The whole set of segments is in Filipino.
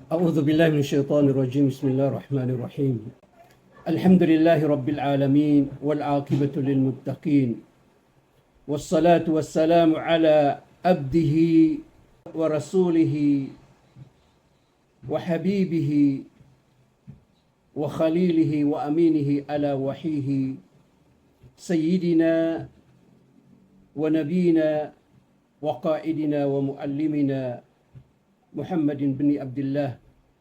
أعوذ بالله من الشيطان الرجيم. بسم الله الرحمن الرحيم. الحمد لله رب العالمين والعاقبة للمتقين، والصلاة والسلام على عبده ورسوله وحبيبه وخليله وأمينه على وحيه سيدنا ونبينا وقائدنا ومعلمنا محمد بن عبد الله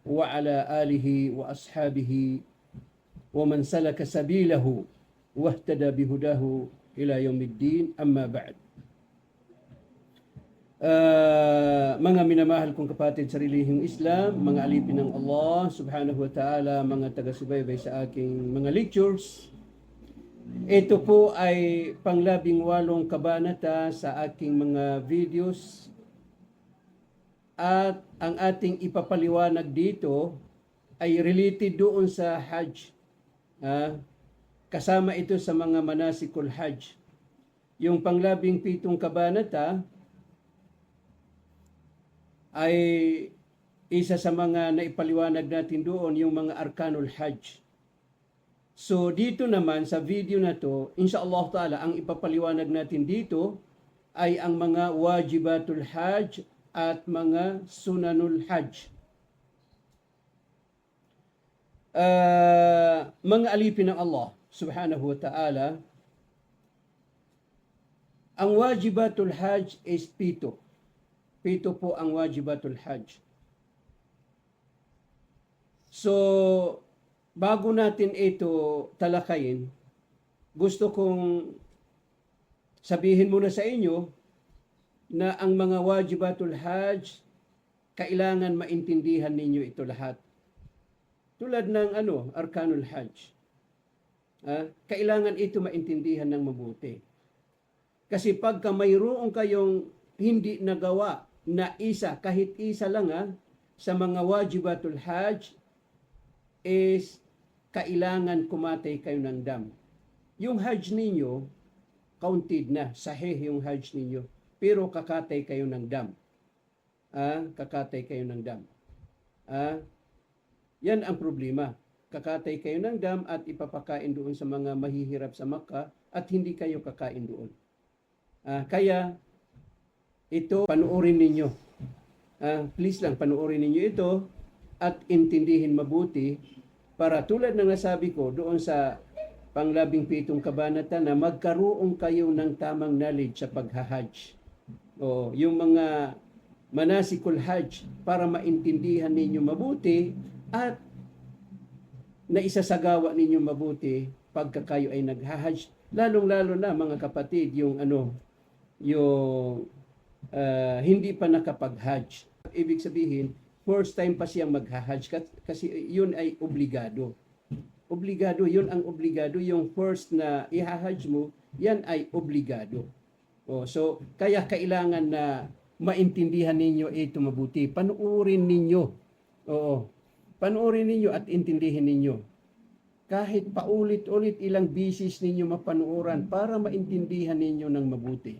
وعلى آله وأصحابه ومن سلك سبيله واهتدى بهداه إلى يوم الدين. أما بعد. Mga minamahal kong kapatid sa relihiyong Islam, mga alipin ng Allah subhanahu wa ta'ala, mga taga-subaybay sa aking mga lectures. Ito po ay pang-18 kabanata sa aking mga videos. At ang ating ipapaliwanag dito ay related doon sa Hajj. Kasama ito sa mga manasikul Hajj. Yung pang-17 kabanata ay isa sa mga naipaliwanag natin doon, yung mga arkanul Hajj. So dito naman sa video na to, insyaAllah ta'ala, ang ipapaliwanag natin dito ay ang mga wajibatul Hajj at mga sunanul Hajj. Mga alipin ng Allah subhanahu wa ta'ala, ang wajibatul Hajj is 7. 7 po ang wajibatul Hajj. So, bago natin ito talakayin, gusto kong sabihin muna sa inyo na ang mga wajibatul Hajj, kailangan maintindihan ninyo ito lahat. Tulad ng arkanul Hajj. Kailangan ito maintindihan ng mabuti. Kasi pagka mayroon kayong hindi nagawa na isa, kahit isa lang sa mga wajibatul Hajj, is kailangan kumatay kayo ng dam. Yung Hajj ninyo, counted na, sahih yung Hajj ninyo. Pero kakatay kayo ng dam. Kakatay kayo ng dam. Yan ang problema. Kakatay kayo ng dam at ipapakain doon sa mga mahihirap sa Makkah at hindi kayo kakain doon. Kaya ito, panuorin ninyo. Please lang, panuorin ninyo ito at intindihin mabuti para tulad ng nasabi ko doon sa pang-17 kabanata na magkaroon kayo ng tamang knowledge sa paghahajj. Yung mga manasikul Hajj para maintindihan ninyo mabuti at naisasagawa ninyo mabuti pagka kayo ay naghahajj. Lalong-lalo na mga kapatid, yung hindi pa nakapag-hajj. Ibig sabihin, first time pa siyang mag-hajj kasi yun ay obligado. Obligado, yun ang obligado. Yung first na i-hajj mo, yan ay obligado. So, kaya kailangan na maintindihan ninyo ito mabuti. Panuorin ninyo. Panuorin ninyo at intindihin ninyo. Kahit paulit-ulit ilang bisis ninyo mapanuoran para maintindihan ninyo ng mabuti.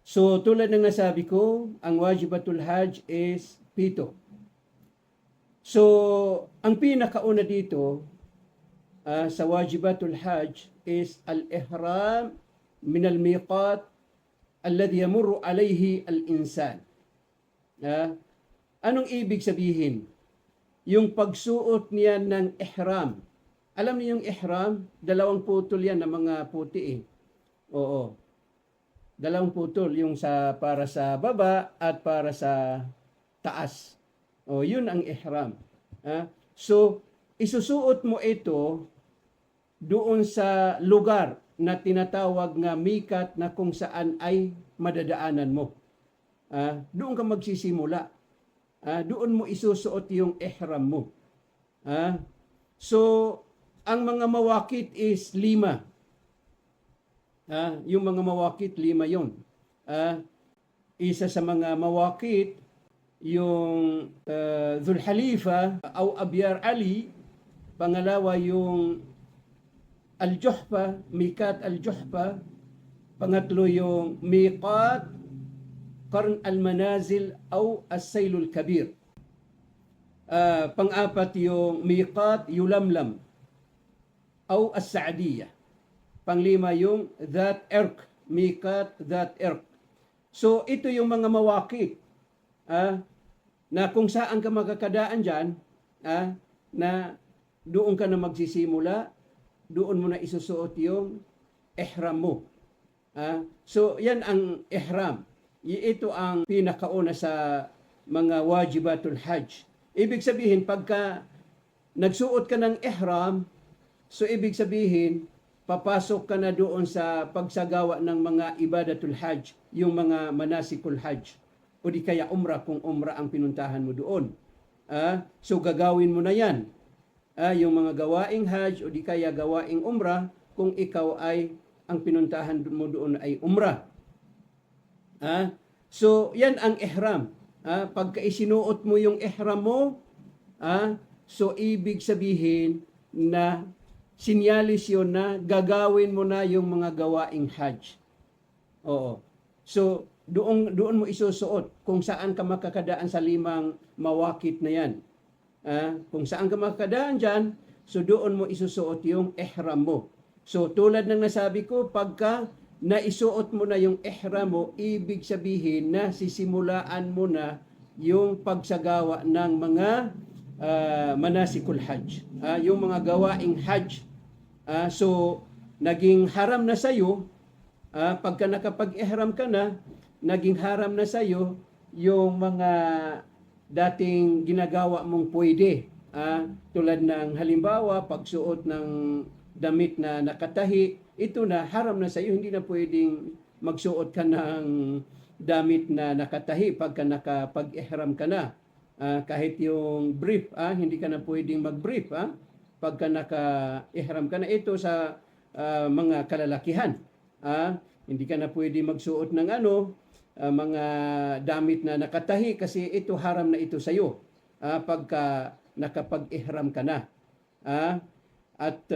So, tulad ng nasabi ko, ang wajibatul Hajj is 7. So, ang pinakauna dito sa wajibatul Hajj is al-ihram min al-miqat alladhi yamurru alayhi al-insan. Anong ibig sabihin? Yung pagsuot niya ng ihram. Alam niyo yung ihram? 2 putol yan na mga puti . 2 putol, yung para sa baba at para sa taas. Yun ang ihram. So, isusuot mo ito doon sa lugar na tinatawag nga mikat na kung saan ay madadaanan mo. Doon ka magsisimula. Doon mo isusuot yung ihram mo. So, ang mga mawakit is 5. Yung mga mawakit, 5 yun. Isa sa mga mawakit, yung Dhul Halifa o Abyar Ali. Pangalawa yung Al-Juhfa, Mikat Al-Juhfa. Pangatlo yung Miqat Qarn al-Manazil o As-Sailul Kabir. Pang-apat yung miqat yulamlam o as-Saadiyah. Panglima yung that irq, miqat that irq. So ito yung mga mawakit na kung saan ka makakadaan dyan, na doon ka na magsisimula, doon mo na isusuot yung ihram mo. So yan ang ihram. Ito ang pinakauna sa mga wajibatul hajj. Ibig sabihin, pagka nagsuot ka ng ihram, so ibig sabihin, papasok ka na doon sa pagsagawa ng mga ibadatul hajj, yung mga manasikul hajj. O di kaya umrah kung umrah ang pinuntahan mo doon. So gagawin mo na yan. Yung mga gawaing hajj o di kaya gawaing umrah kung ikaw ay ang pinuntahan mo doon ay umrah. So yan ang ihram. Pagka isinuot mo yung ihram mo, so ibig sabihin na sinyalis yun na gagawin mo na yung mga gawaing hajj. Oo. So doon mo isusuot kung saan ka makakadaan sa 5 mawakit na yan. Kung saan ka makakadaan dyan, so doon mo isusuot yung ihram mo. So tulad ng nasabi ko, pagka naisuot mo na yung ihram mo, ibig sabihin na sisimulaan mo na yung pagsagawa ng mga manasikul hajj, yung mga gawaing hajj. So naging haram na sa'yo, pagka nakapag-ihram ka na, naging haram na sa'yo yung mga dating ginagawa mong pwede. Tulad ng halimbawa, pagsuot ng damit na nakatahi, ito na haram na sa iyo, hindi na pwedeng magsuot ka ng damit na nakatahi pagka nakapag-ihram ka na. Kahit yung brief, hindi ka na pwedeng mag-brief pagka naka-ihram ka na. Ito sa mga kalalakihan. Hindi ka na pwedeng magsuot ng mga damit na nakatahi kasi ito haram na ito sa iyo pagka nakapag-ihram ka na. At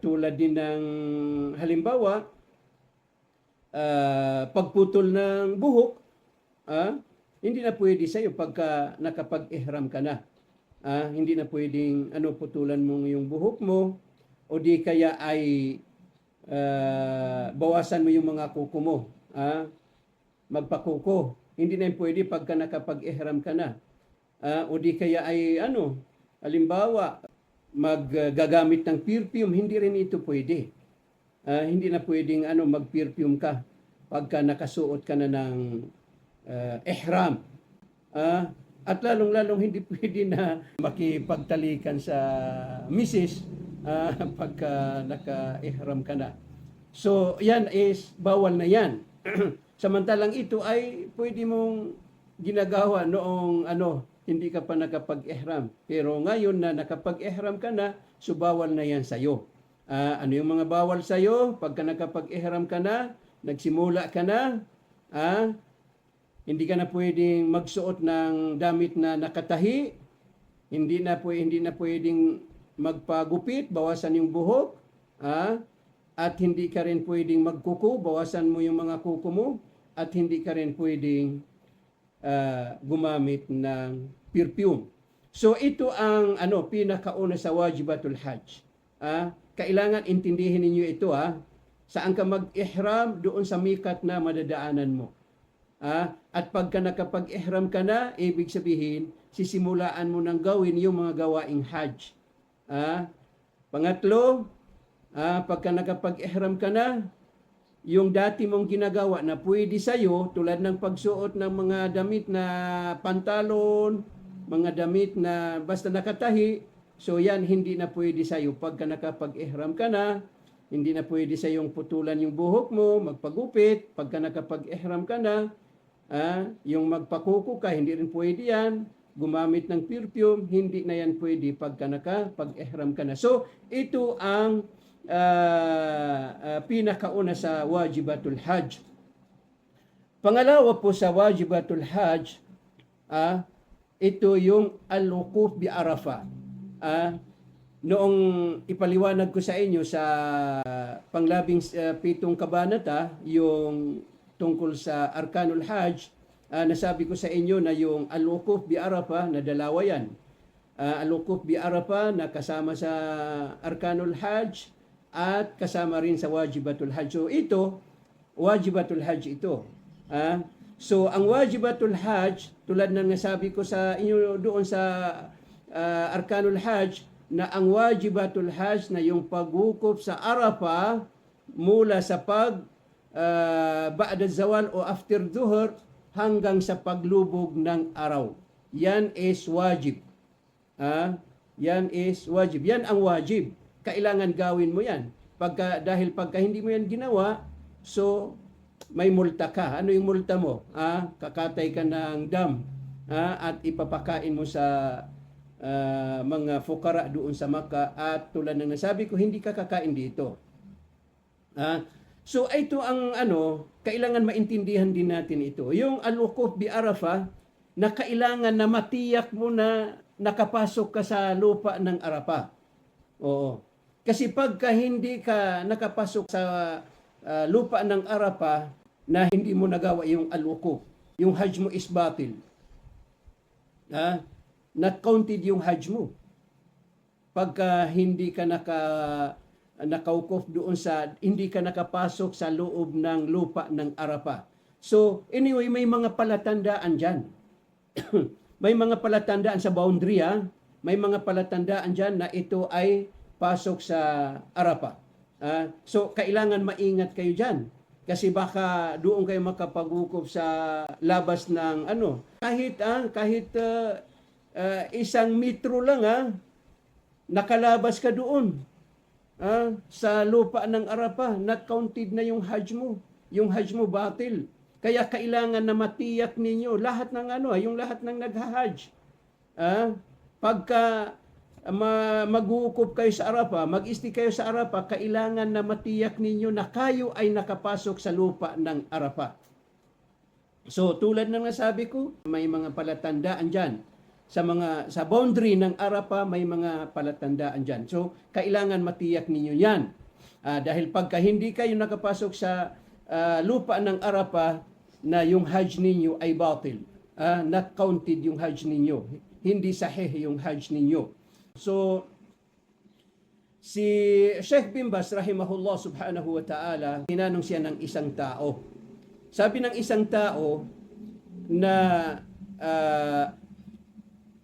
tulad din ng halimbawa, pagputol ng buhok, hindi na pwede sa iyo pagka nakapag-ihram ka na. Hindi na pwedeng putulan mo yung buhok mo o di kaya ay bawasan mo yung mga kuko mo. Magpakuko. Hindi na pwede pagka nakapag-ihram ka na. O di kaya ay halimbawa, maggagamit ng perfume, hindi rin ito pwede. Hindi na pwedeng mag-perfume ka pagka nakasuot ka na ng ihram. At lalong-lalong hindi pwede na makipagtalikan sa misis pagka naka-ihram ka na. So, yan is bawal na yan. Samantalang ito ay pwede mong ginagawa noong hindi ka pa nakapag-ihram. Pero ngayon na nakapag-ihram ka na, so bawal na yan sa'yo. Ano yung mga bawal sa'yo? Pagka nakapag-ihram ka na, nagsimula ka na, hindi ka na pwedeng magsuot ng damit na nakatahi, hindi na pwedeng magpagupit, bawasan yung buhok, at hindi ka rin pwedeng magkuko, bawasan mo yung mga kuko mo, at hindi ka rin pwedeng gumamit ng perfume. So ito ang pinakauna sa wajibatul hajj. Kailangan intindihin ninyo ito. Saan ka mag-ihram? Doon sa mikat na madadaanan mo. At pagka nakapag-ihram ka na, ibig sabihin, sisimulaan mo nang gawin yung mga gawaing hajj. Pangatlo, pagka nakapag-ihram ka na, yung dati mong ginagawa na pwede sa'yo, tulad ng pagsuot ng mga damit na pantalon, mga damit na basta nakatahi, so yan hindi na pwede sa'yo. Pagka nakapag-ihram ka na, hindi na pwede sa'yong putulan yung buhok mo, magpagupit. Pagka nakapag-ihram ka na, yung magpakuko ka, hindi rin pwede yan. Gumamit ng perfume, hindi na yan pwede pagka nakapag-ihram ka na. So, ito ang pinakauna sa wajibatul hajj. Pangalawa po sa wajibatul hajj, ito yung al-wuquf bi Arafah. Noong ipaliwanag ko sa inyo sa panglabing 7 kabanata, yung tungkol sa Arkanul Hajj, nasabi ko sa inyo na yung al-wuquf bi Arafah na dalawa yan. Al-Wukuf bi Arafah na kasama sa Arkanul Hajj at kasama rin sa Wajibatul Hajj. So ito, Wajibatul Hajj ito. So ang Wajibatul Hajj, tulad ng nasabi ko sa inyo doon sa Arkanul Hajj, na ang Wajibatul Hajj na yung pagwukuf sa Arafah mula sa ba'da zawal o after dhuhr hanggang sa paglubog ng araw. Yan is wajib. Yan is wajib. Yan ang wajib. Kailangan gawin mo yan. Dahil pagka hindi mo yan ginawa, so may multa ka. Ano yung multa mo? Kakatay ka ng dam at ipapakain mo sa mga fukara doon sa Makkah, at tulad ng nasabi ko, hindi ka kakain dito. So ito ang kailangan maintindihan din natin ito. Yung Al-Wukuf bi Arafah, na kailangan na matiyak mo na nakapasok ka sa lupa ng Arafah. Oo. Kasi pagka hindi ka nakapasok sa lupa ng Arafah, na hindi mo nagawa yung Al-Wukuf, yung Hajj mo is batil. Not counted yung Hajj mo. Pagka hindi ka nakaukuf doon sa, hindi ka nakapasok sa loob ng lupa ng Arafah. So, anyway, may mga palatandaan dyan. May mga palatandaan sa boundary, may mga palatandaan dyan na ito ay pasok sa Arafah. So, kailangan maingat kayo dyan. Kasi baka doon kayo makapag-ukuf sa labas ng kahit 1 metro lang, nakalabas ka doon sa lupa ng Arafah, not counted na yung Hajj mo. Yung Hajj mo batil. Kaya kailangan na matiyak ninyo lahat ng yung lahat ng nagha-Hajj. Pagka mag-uukop kayo sa Arafah, mag-isti kayo sa Arafah, kailangan na matiyak ninyo na kayo ay nakapasok sa lupa ng Arafah. So tulad ng nasabi ko, may mga palatandaan dyan. Sa boundary ng Arafah, may mga palatandaan dyan. So, kailangan matiyak ninyo yan. Dahil pagka hindi kayo nakapasok sa lupa ng Arafah, na yung Hajj ninyo ay batil. Not counted yung Hajj ninyo. Hindi sahih yung Hajj ninyo. So, si Sheikh bin Baz, rahimahullah subhanahu wa ta'ala, tinanong siya ng isang tao. Sabi ng isang tao na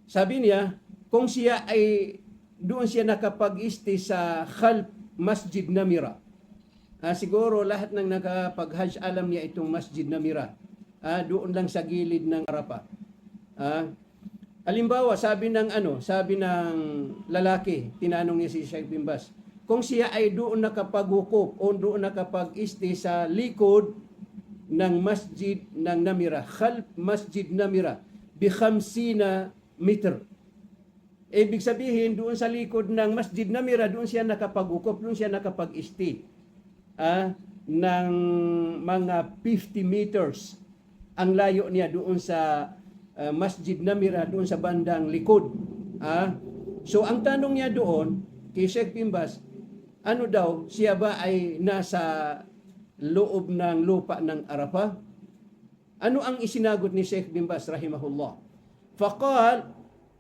sabi niya, kung siya ay doon siya nakapag-isti sa Khalf Masjid Namira. Siguro lahat ng nakapag-Hajj alam niya itong Masjid Namira. Doon lang sa gilid ng Arafah. Halimbawa, sabi ng lalaki, tinanong niya si Sheikh bin Baz, kung siya ay doon nakapag-wukuf o doon nakapag-isti sa likod ng Masjid ng Namira, Khalf Masjid Namira, bi 50 meter. Ibig sabihin, doon sa likod ng Masjid Namira, doon siya nakapag-ukop, doon siya nakapag-isti. Ng mga 50 meters ang layo niya doon sa Masjid Namira, doon sa bandang likod. So, ang tanong niya doon, kay Sheikh bin Baz, siya ba ay nasa loob ng lupa ng Arafah? Ano ang isinagot ni Sheikh bin Baz, rahimahullah? فقال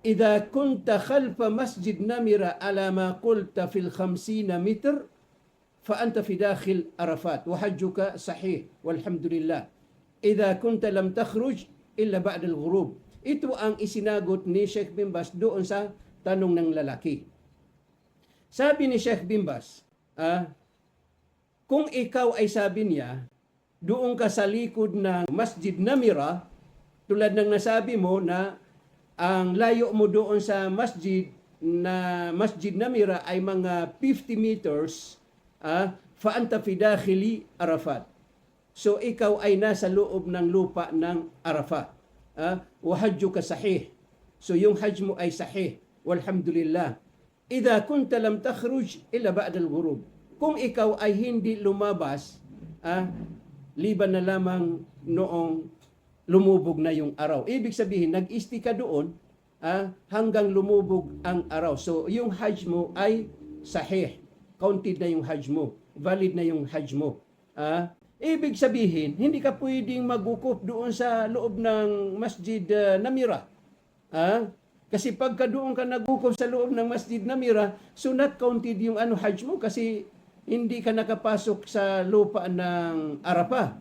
إذا كنت خلف مسجد نمرة على ما قلت في 50 متر فأنت في داخل عرفات وحجك صحيح والحمد لله إذا كنت لم تخرج إلا بعد الغروب. Ito ang isinagot ni Sheikh bin Baz doon sa tanong ng lalaki. Sabi ni Sheikh bin Baz, kung ikaw ay sabi niya, doon ka sa likod ng Masjid Namira, tulad ng nasabi mo na ang layo mo doon sa Masjid Namira ay mga 50 meters, fa anta fi dakhili Arafat. So ikaw ay nasa loob ng lupa ng Arafat. Wa hajjuka sahih. So yung hajj mo ay sahih. Walhamdulillah. Idha kunta lam takhruj illa ba'da al-ghurub. Kung ikaw ay hindi lumabas, liban na lamang noong lumubog na yung araw. Ibig sabihin, nag-isti ka doon hanggang lumubog ang araw. So, yung hajj mo ay sahih. Counted na yung hajj mo. Valid na yung hajj mo. Ibig sabihin, hindi ka pwedeng magukop doon sa loob ng Masjid Namira. Kasi pagka doon ka nagwukuf sa loob ng Masjid Namira, so not counted yung hajj mo kasi hindi ka nakapasok sa lupa ng Arafah.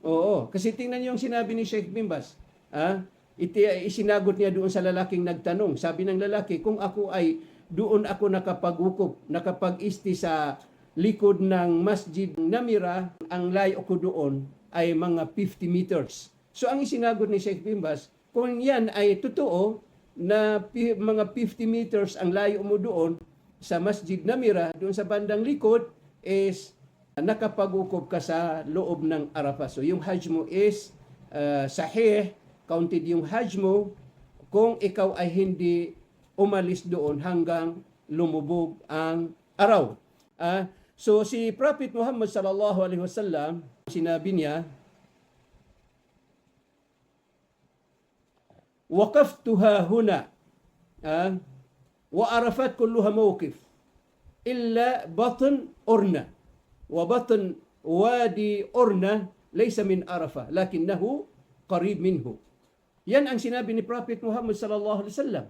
Oo, kasi tingnan niyo yung sinabi ni Sheikh Bimbas. Isinagot niya doon sa lalaking nagtanong. Sabi ng lalaki, kung ako ay doon ako nakapagwukuf, nakapag-isti sa likod ng Masjid Namira, ang layo ko doon ay mga 50 meters. So ang isinagot ni Sheikh Bimbas, kung yan ay totoo, na mga 50 meters ang layo mo doon sa Masjid Namira, doon sa bandang likod, is nakapag-ukop ka sa loob ng Arafah. So yung hajj mo is sahih, counted yung hajj mo kung ikaw ay hindi umalis doon hanggang lumubog ang araw. So si Prophet Muhammad sallallahu alaihi wasallam, sinabi niya, وقفتها هنا وعرفات كلها موقف إلا بطن أرنة وبطن وادي أرنة ليس من عرفة لكنه قريب منه. Yan ang sinabi ni Prophet Muhammad sallallahu alaihi wasallam.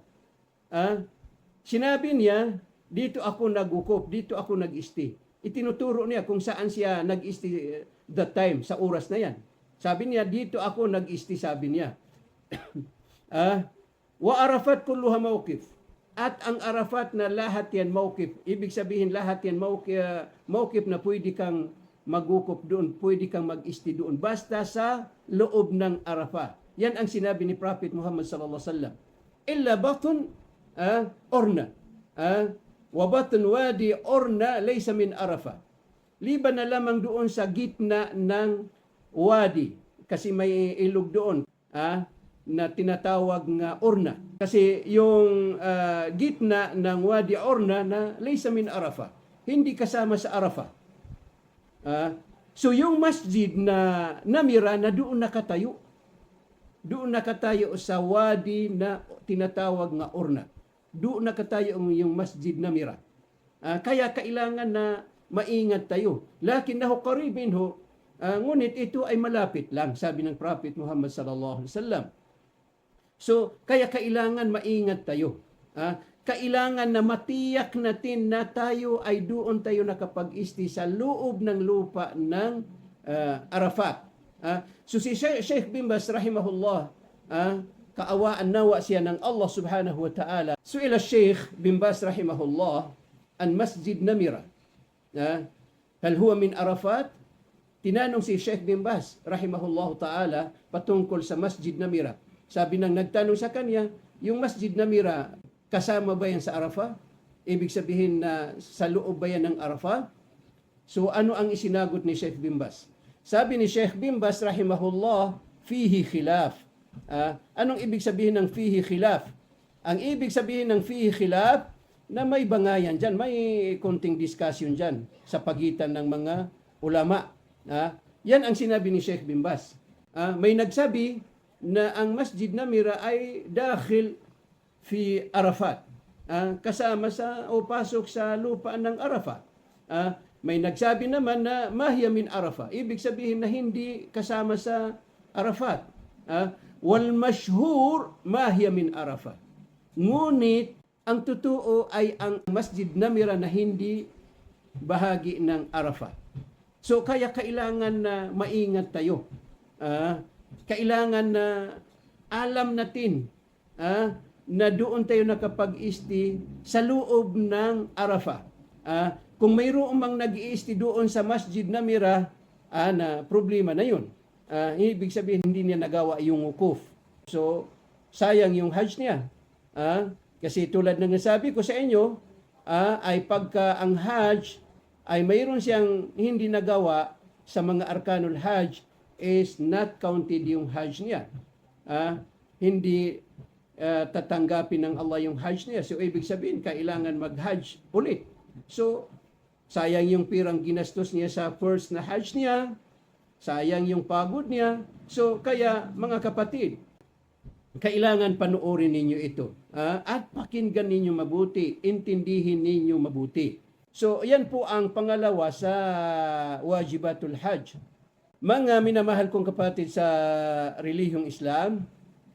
Sinabi niya, dito ako nagukop, dito ako nag-isti. Itinuturo niya kung saan siya nag-isti that time, sa oras na yan. Sabi niya, dito ako nag-isti, sabi niya. Wa Arafat kulluha mawqif. At ang Arafat na lahat yan mawqif. Ibig sabihin lahat yan mawqif na pwede kang magukop doon, pwede kang mag-isti doon. Basta sa loob ng Arafat. Yan ang sinabi ni Prophet Muhammad sallallahu alaihi wasallam. Illa batun orna. Wa batun wadi orna laysa min Arafat. Liban na lamang doon sa gitna ng wadi. Kasi may ilog doon. Na tinatawag nga Orna. Kasi yung gitna ng Wadi Orna na laysa min Arafah. Hindi kasama sa Arafah. So yung masjid na Namira na doon nakatayo. Doon nakatayo sa Wadi na tinatawag nga Orna. Doon nakatayo yung masjid Namira. Kaya kailangan na maingat tayo. Lakinnahu qaribin ho. Ngunit ito ay malapit lang, sabi ng Prophet Muhammad sallallahu alaihi wasallam. So, kaya kailangan maingat tayo. Kailangan na matiyak natin na tayo ay doon tayo nakapag-isti sa loob ng lupa ng Arafat. So si Sheikh Bimbas rahimahullah, kaawaan nawa siya ng Allah subhanahu wa ta'ala. Su'ila Sheikh Bimbas rahimahullah an Masjid Namira. Hal huwa min Arafat? Tinanong si Sheikh Bimbas rahimahullah ta'ala patungkol sa Masjid Namira. Sabi nang nagtanong sa kanya, yung Masjid Namira, kasama ba yan sa Arafah? Ibig sabihin na sa loob ba yan ng Arafah? So ano ang isinagot ni Sheikh Bimbas? Sabi ni Sheikh Bimbas rahimahullah, fihi khilaf. Anong ibig sabihin ng fihi khilaf? Ang ibig sabihin ng fihi khilaf, na may bangayan dyan, may konting discussion dyan sa pagitan ng mga ulama. Yan ang sinabi ni Sheikh Bimbas. May nagsabi na ang Masjid Namira ay dahil fi Arafat. Kasama sa o pasok sa lupa ng Arafat. May nagsabi naman na mahiya min Arafat. Ibig sabihin na hindi kasama sa Arafat. Wal mashhur mahiya min Arafat. Ngunit ang totoo ay ang Masjid Namira na hindi bahagi ng Arafat. So kaya kailangan na maingat tayo. Kailangan na alam natin na doon tayo nakapag-isti sa loob ng Arafah. Kung mayroong mang nag-iisti doon sa Masjid Namira, na problema na yun. Ibig sabihin hindi niya nagawa yung wukuf. So, sayang yung hajj niya. Kasi tulad ng nasabi ko sa inyo, ay pagka ang hajj ay mayroon siyang hindi nagawa sa mga arkanul hajj, is not counted yung hajj niya. Hindi tatanggapin ng Allah yung hajj niya. So, ibig sabihin, kailangan mag-hajj ulit. So, sayang yung pirang ginastos niya sa first na hajj niya. Sayang yung pagod niya. So, kaya, mga kapatid, kailangan panoorin ninyo ito. At pakinggan ninyo mabuti. Intindihin ninyo mabuti. So, yan po ang pangalawa sa wajibatul hajj. Mga minamahal kong kapatid sa relihiyong Islam,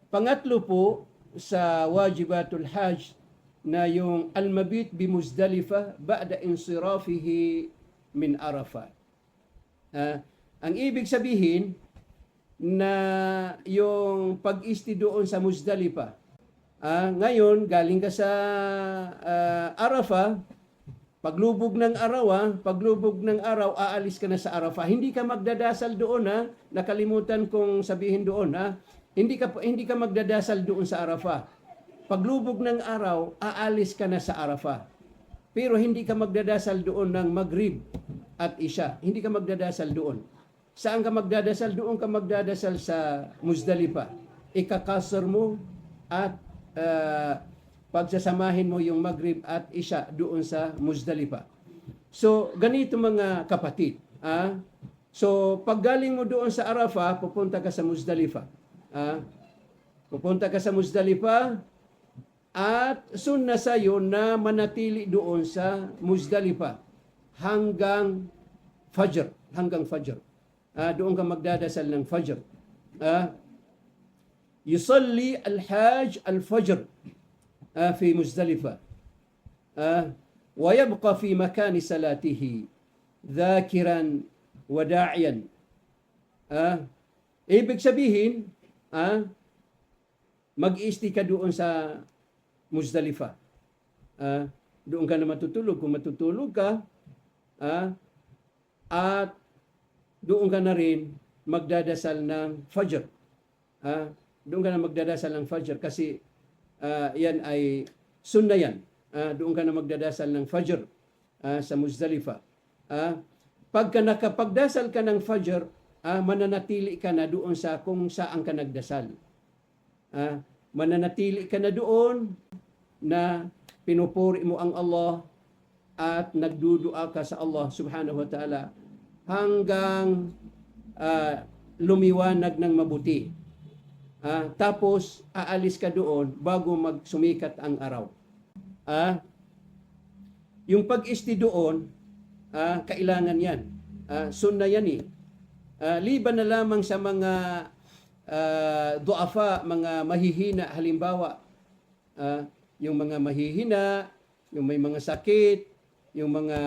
pangatlo po sa wajibatul hajj na yung al-mabit bi Muzdalifa ba'da insirafihi min Arafat. Ang ibig sabihin na yung pag-isti doon sa Muzdalifa, ngayon galing ka sa Arafah, paglubog ng araw, aalis ka na sa Arafah. Hindi ka magdadasal doon, nakalimutan kong sabihin doon, Hindi ka magdadasal doon sa Arafah. Paglubog ng araw, aalis ka na sa Arafah. Pero hindi ka magdadasal doon ng Maghrib at Isya. Hindi ka magdadasal doon. Saan ka magdadasal? Doon ka magdadasal sa Muzdalifa. Ikakasar mo at pagsasamahin mo yung Maghrib at Isya doon sa Muzdalifa. So, ganito mga kapatid. So, pag galing mo doon sa Arafah, pupunta ka sa Muzdalifa. Pupunta ka sa Muzdalifa at sunna sa'yo na manatili doon sa Muzdalifa hanggang Fajr. Doon ka magdadasal ng Fajr. Yusalli al-Hajj al-Fajr fi Muzdalifa. ويبقى في مكان صلاته ذاكرا وداعيا. Ibig sabihin, mag-isti ka doon sa Muzdalifa. Doon ka na matutulog kung matutulog ka. At doon ka na rin magdadasal ng Fajr. Doon ka na magdadasal ng Fajr kasi yan ay sunna yan. Doon ka na magdadasal ng Fajr sa Muzdalifa. Pagka nakapagdasal ka ng Fajr, mananatili ka na doon sa kung saan ka nagdasal. Mananatili ka na doon na pinupuri mo ang Allah at nagdudua ka sa Allah subhanahu wa ta'ala hanggang lumiwanag ng mabuti. Tapos aalis ka doon bago magsumikat ang araw. Yung pag-isti doon, kailangan yan. Sunna yan eh. Liban na lamang sa mga duafa, mga mahihina, halimbawa, yung mga mahihina, yung may mga sakit, yung mga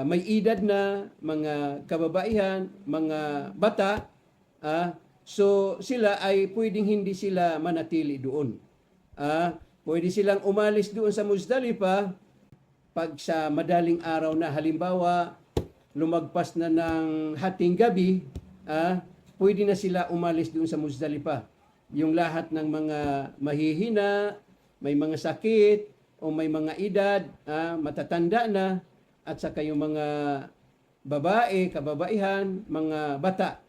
may edad na, mga kababaihan, mga bata, so sila ay pwedeng hindi sila manatili doon. Pwede silang umalis doon sa Muzdalifa pag sa madaling araw na, halimbawa, lumagpas na ng hating gabi, pwede na sila umalis doon sa Muzdalifa. Yung lahat ng mga mahihina, may mga sakit, o may mga edad, matatanda na, at saka yung mga babae, kababaihan, mga bata.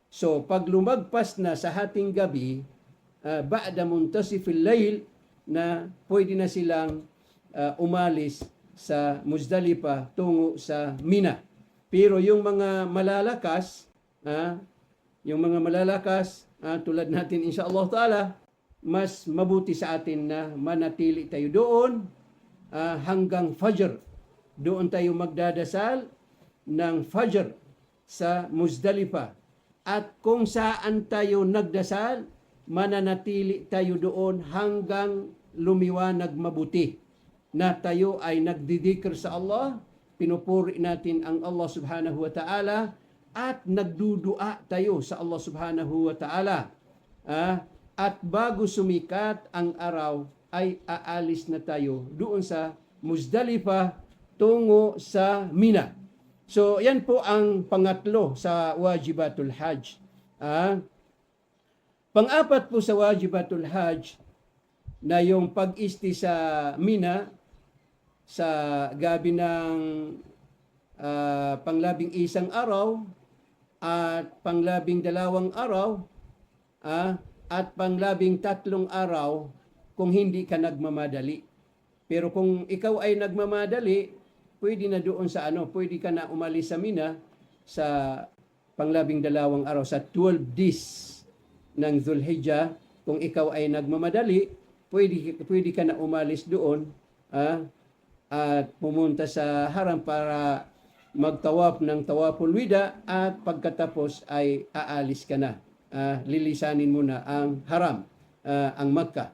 So, pag lumagpas na sa hating gabi, ba'da muntasifil layl, na pwede na silang umalis sa Muzdalifa tungo sa Mina. Pero yung mga malalakas, tulad natin insyaAllah ta'ala, mas mabuti sa atin na manatili tayo doon hanggang Fajr. Doon tayo magdadasal ng Fajr sa Muzdalifa. At kung saan tayo nagdasal, mananatili tayo doon hanggang lumiwanag mabuti. Na tayo ay nagdidikir sa Allah, pinupuri natin ang Allah subhanahu wa ta'ala, at nagdudua tayo sa Allah subhanahu wa ta'ala. At bago sumikat ang araw, ay aalis na tayo doon sa Muzdalifa tungo sa Mina. So, yan po ang pangatlo sa wajibatul hajj. Pang-apat po sa wajibatul hajj na yung pag-isti sa Mina sa gabi ng panglabing isang araw at panglabing dalawang araw at panglabing tatlong araw kung hindi ka nagmamadali. Pero kung ikaw ay nagmamadali, pwede na doon sa pwede ka na umalis sa Mina sa panglabing dalawang araw, sa 12 days ng Dhul-Hijjah. Kung ikaw ay nagmamadali, pwede ka na umalis doon at pumunta sa haram para magtawaf ng tawaful wida, at pagkatapos ay aalis ka na. Lilisanin mo na ang haram. ang Makkah.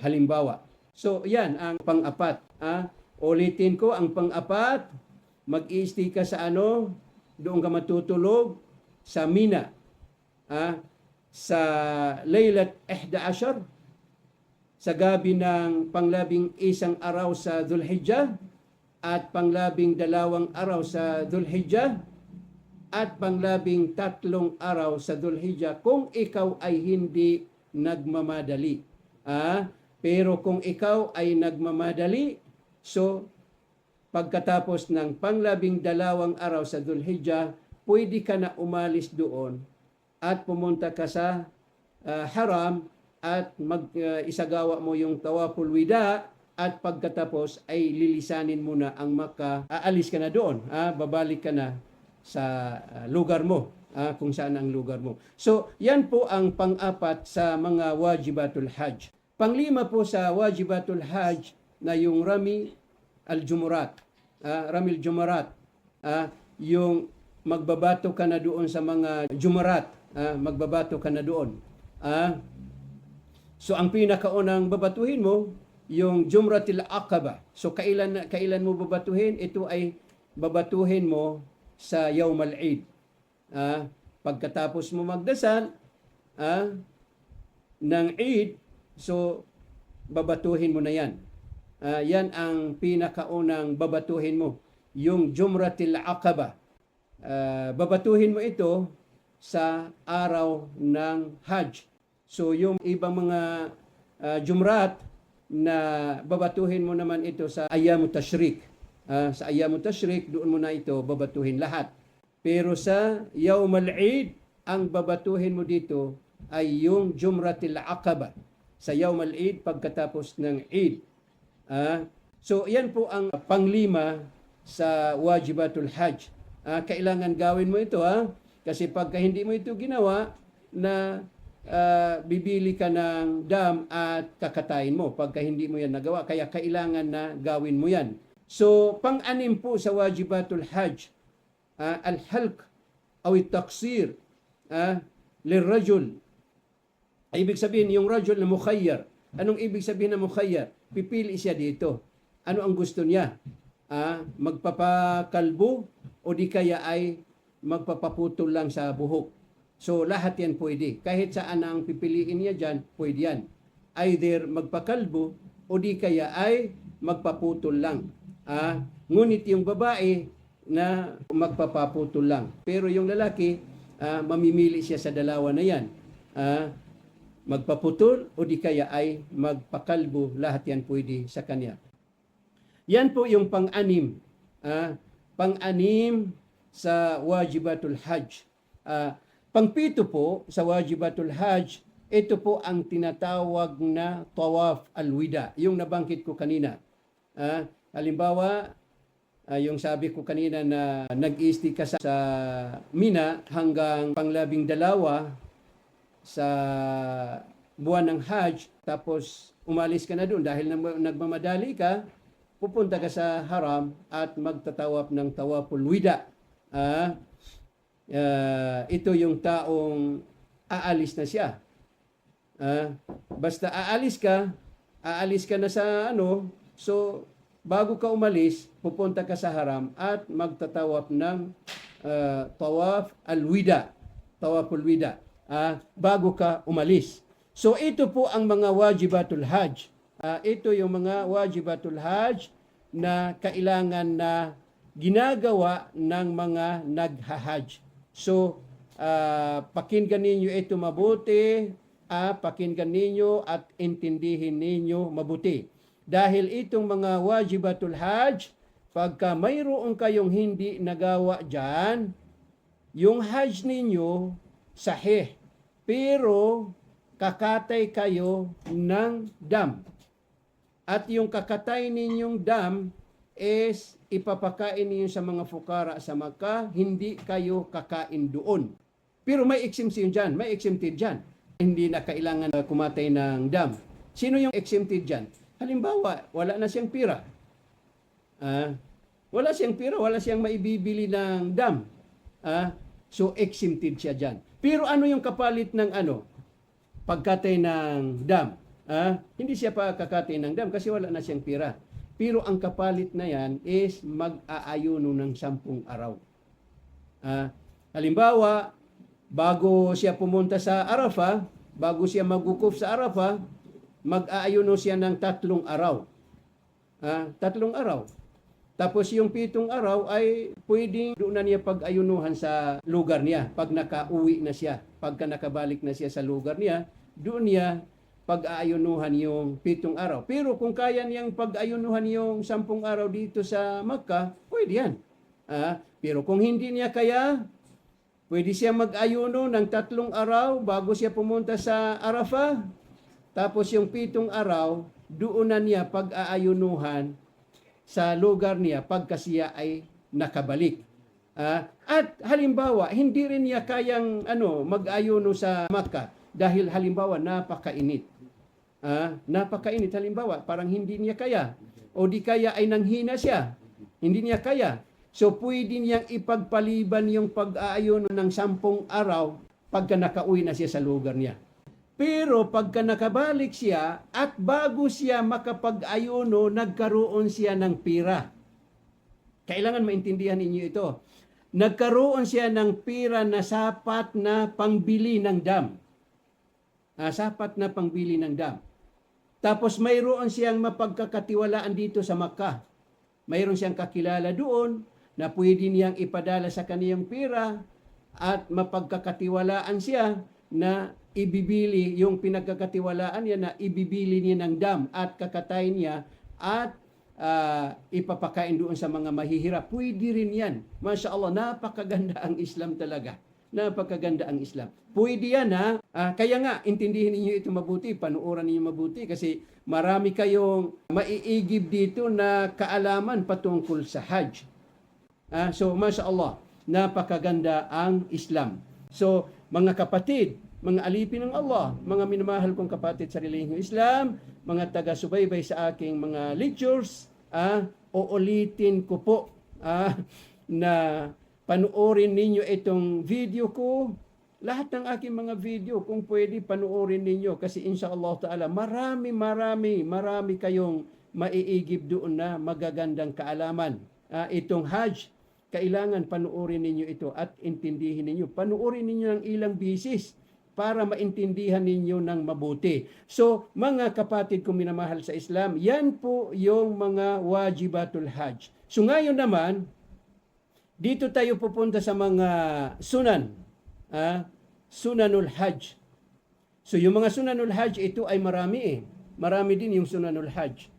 Halimbawa. So, yan ang pang-apat. Ulitin ko, ang pang-apat, mag-i-stay ka sa doon ka matutulog sa Mina. Sa Laylat 11, sa gabi ng panglabing-isang araw sa Dhul-Hijjah, at panglabing-dalawang araw sa Dhul-Hijjah, at panglabing-tatlong araw sa Dhul-Hijjah, kung ikaw ay hindi nagmamadali. Pero kung ikaw ay nagmamadali, so pagkatapos ng panglabing-dalawang araw sa Dhul-Hijjah, pwede ka na umalis doon at pumunta ka sa haram at isagawa mo yung tawaful wida, at pagkatapos ay lilisanin mo na ang Makkah. Aalis ka na doon, babalik ka na sa lugar mo, kung saan ang lugar mo. So, yan po ang pang-apat sa mga wajibatul hajj. Panglima po sa wajibatul hajj na yung Rami al-Jumurat. Rami al-Jumurat. Yung magbabato ka na doon sa mga Jumurat. Magbabato ka na doon. So, ang pinakaunang babatuhin mo, yung Jumratil Aqaba. So, kailan mo babatuhin? Ito ay babatuhin mo sa Yawm al-Eid. Pagkatapos mo magdasal ng Eid, so babatuhin mo na yan. Yan ang pinakaunang babatuhin mo, yung Jumratil Aqaba. Babatuhin mo ito sa araw ng Hajj. So yung ibang mga Jumrat na babatuhin mo naman ito sa Ayyamut Tashrik. Sa Ayyamut Tashrik, doon mo na ito babatuhin lahat. Pero sa Yawm al-Eid, ang babatuhin mo dito ay yung Jumratil Aqaba. Sa Yawm al-Eid, pagkatapos ng Eid. So, yan po ang panglima sa wajibatul hajj. Kailangan gawin mo ito, kasi pagka hindi mo ito ginawa, na bibili ka ng dam at kakatayin mo pagka hindi mo yan nagawa. Kaya kailangan na gawin mo yan. So, pang-anim po sa wajibatul hajj, al-halq o al-taqsir lirrajul. Ibig sabihin, yung rajul na mukhayyar. Anong ibig sabihin na mukhayyar? Pipili siya dito. Ano ang gusto niya? Magpapakalbo o di kaya ay magpapaputol lang sa buhok. So, lahat yan pwede. Kahit saan ang pipiliin niya dyan, pwede yan. Either magpakalbo o di kaya ay magpaputol lang. Ngunit yung babae na magpapaputol lang. Pero yung lalaki, mamimili siya sa dalawa na yan. Magpaputol o di kaya ay magpakalbo. Lahat yan pwede sa kanya. Yan po yung pang-anim. Pang-anim sa wajibatul hajj. Pang-pito po sa wajibatul hajj, ito po ang tinatawag na tawaf al-wida, yung nabanggit ko kanina. Halimbawa, yung sabi ko kanina na nag-isti ka sa Mina hanggang panglabing-dalawa sa buwan ng Hajj, tapos umalis ka na doon dahil nagmamadali ka, pupunta ka sa haram at magtatawaf ng tawaful wida. Ito yung taong aalis na siya. Basta aalis ka na sa so bago ka umalis, pupunta ka sa haram at magtatawaf ng tawaf al-wida, tawaful wida, bago ka umalis. So ito po ang mga wajibatul hajj. Ito yung mga wajibatul hajj na kailangan na ginagawa ng mga naghahajj. So, pakinggan ninyo ito mabuti, pakinggan ninyo at intindihin ninyo mabuti. Dahil itong mga wajibatul hajj, pagka mayroon kayong hindi nagawa dyan, yung hajj ninyo sahih, pero kakatay kayo ng dam. At yung kakatay ninyong dam is ipapakain niyo sa mga fukara sa Makkah, hindi kayo kakain doon. Pero may exemption dyan, may exempted dyan. Hindi na kailangan kumatay ng dam. Sino yung exempted dyan? Halimbawa, wala na siyang pira. Wala siyang pira, wala siyang maibibili ng dam. So exempted siya dyan. Pero ano yung kapalit ng pagkatay ng dam. Hindi siya pa kakatay ng dam kasi wala na siyang pira. Pero ang kapalit na yan is mag-aayuno ng 10 araw. Halimbawa, bago siya pumunta sa Arafah, bago siya magwukuf sa Arafah, mag-aayuno siya ng 3 araw. 3 araw. Tapos yung 7 araw ay pwedeng doon na niya pag-ayunuhan sa lugar niya. Pag nakauwi na siya, pagka nakabalik na siya sa lugar niya, doon niya pag-aayunuhan yung 7 araw. Pero kung kaya niyang pag-ayunuhan yung 10 araw dito sa Makkah, pwede yan. Pero kung hindi niya kaya, pwede siya mag-ayuno ng 3 araw bago siya pumunta sa Arafah. Tapos yung 7 araw, doon na niya pag-aayunuhan sa lugar niya pagka siya ay nakabalik. At halimbawa, hindi rin niya kayang mag-ayuno sa Makkah dahil halimbawa napakainit. Napakainit halimbawa, parang hindi niya kaya. O di kaya ay nanghina siya. Hindi niya kaya. So pwede niyang ipagpaliban yung pag-aayuno ng 10 araw pagka nakauwi na siya sa lugar niya. Pero pagka nakabalik siya at bago siya makapag-ayuno, nagkaroon siya ng pira. Kailangan maintindihan ninyo ito. Nagkaroon siya ng pira na sapat na pangbili ng dam. Sapat na pangbili ng dam. Tapos mayroon siyang mapagkakatiwalaan dito sa Makkah. Mayroon siyang kakilala doon na pwede niyang ipadala sa kaniyang pira at mapagkakatiwalaan siya na ibibili yung pinagkakatiwalaan niya na ibibili niya ng dam at kakatayin niya at ipapakain doon sa mga mahihirap. Pwede rin yan. Masya Allah, napakaganda ang Islam talaga. Napakaganda ang Islam. Pwede yan kaya nga, intindihin niyo ito mabuti, panuoran niyo mabuti kasi marami kayong maiigib dito na kaalaman patungkol sa Hajj. So, Masya Allah, napakaganda ang Islam. So, mga kapatid, mga alipin ng Allah, mga minamahal kong kapatid sa relihiyong Islam, mga taga-subaybay sa aking mga lectures, uulitin ko po na panuorin ninyo itong video ko. Lahat ng aking mga video, kung pwede, panuorin ninyo kasi insyaAllah ta'ala, marami kayong maiigib doon na magagandang kaalaman. Itong Hajj, kailangan panuorin ninyo ito at intindihin ninyo. Panuorin ninyo ng ilang bisis para maintindihan ninyo ng mabuti. So, mga kapatid kong minamahal sa Islam, yan po yung mga wajibatul Hajj. So, ngayon naman, dito tayo pupunta sa mga sunan. Sunanul Hajj. So, yung mga sunanul Hajj, ito ay marami Marami din yung sunanul Hajj.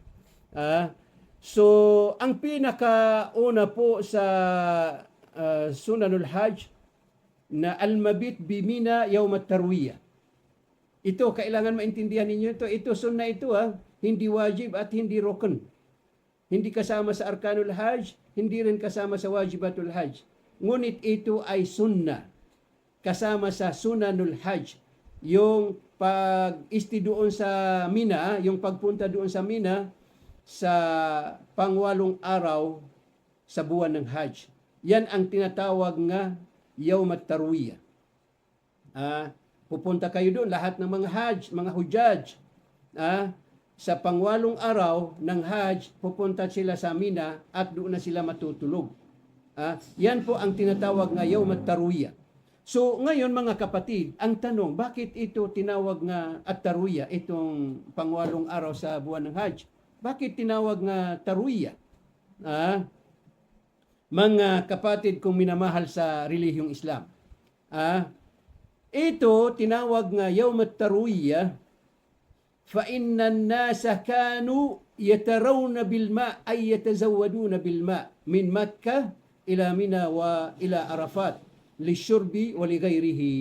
So, ang pinakauna po sa sunanul Hajj, na al-mabit bimina yawm at-tarwiyah. Ito, kailangan maintindihan ninyo ito. Ito, sunnah ito hindi wajib at hindi rukn. Hindi kasama sa arkanul hajj, hindi rin kasama sa wajibatul hajj. Ngunit ito ay sunnah. Kasama sa sunanul hajj. Yung pag-isti doon sa Mina, yung pagpunta doon sa Mina, sa pang-8 araw sa buwan ng hajj. Yan ang tinatawag nga Yawm at-Tarwiyah. Pupunta kayo doon, lahat ng mga hajj, mga hujjaj. Sa pang-8 araw ng hajj, pupunta sila sa Mina at doon na sila matutulog. Yan po ang tinatawag nga Yawm at-Tarwiyah. So ngayon mga kapatid, ang tanong, bakit ito tinawag nga at-Tarwiyah, itong pang-8 araw sa buwan ng hajj? Bakit tinawag nga Tarwiyah? Mga kapatid kong minamahal sa relihiyong Islam. Ito tinawag nga Yawm at-Tarwiyah fa inna an-nasa kanu yatarawna bil ma' ay yatazawaduna bil ma' min Makkah ila Mina wa ila Arafat lishurbi wa li ghayrihi.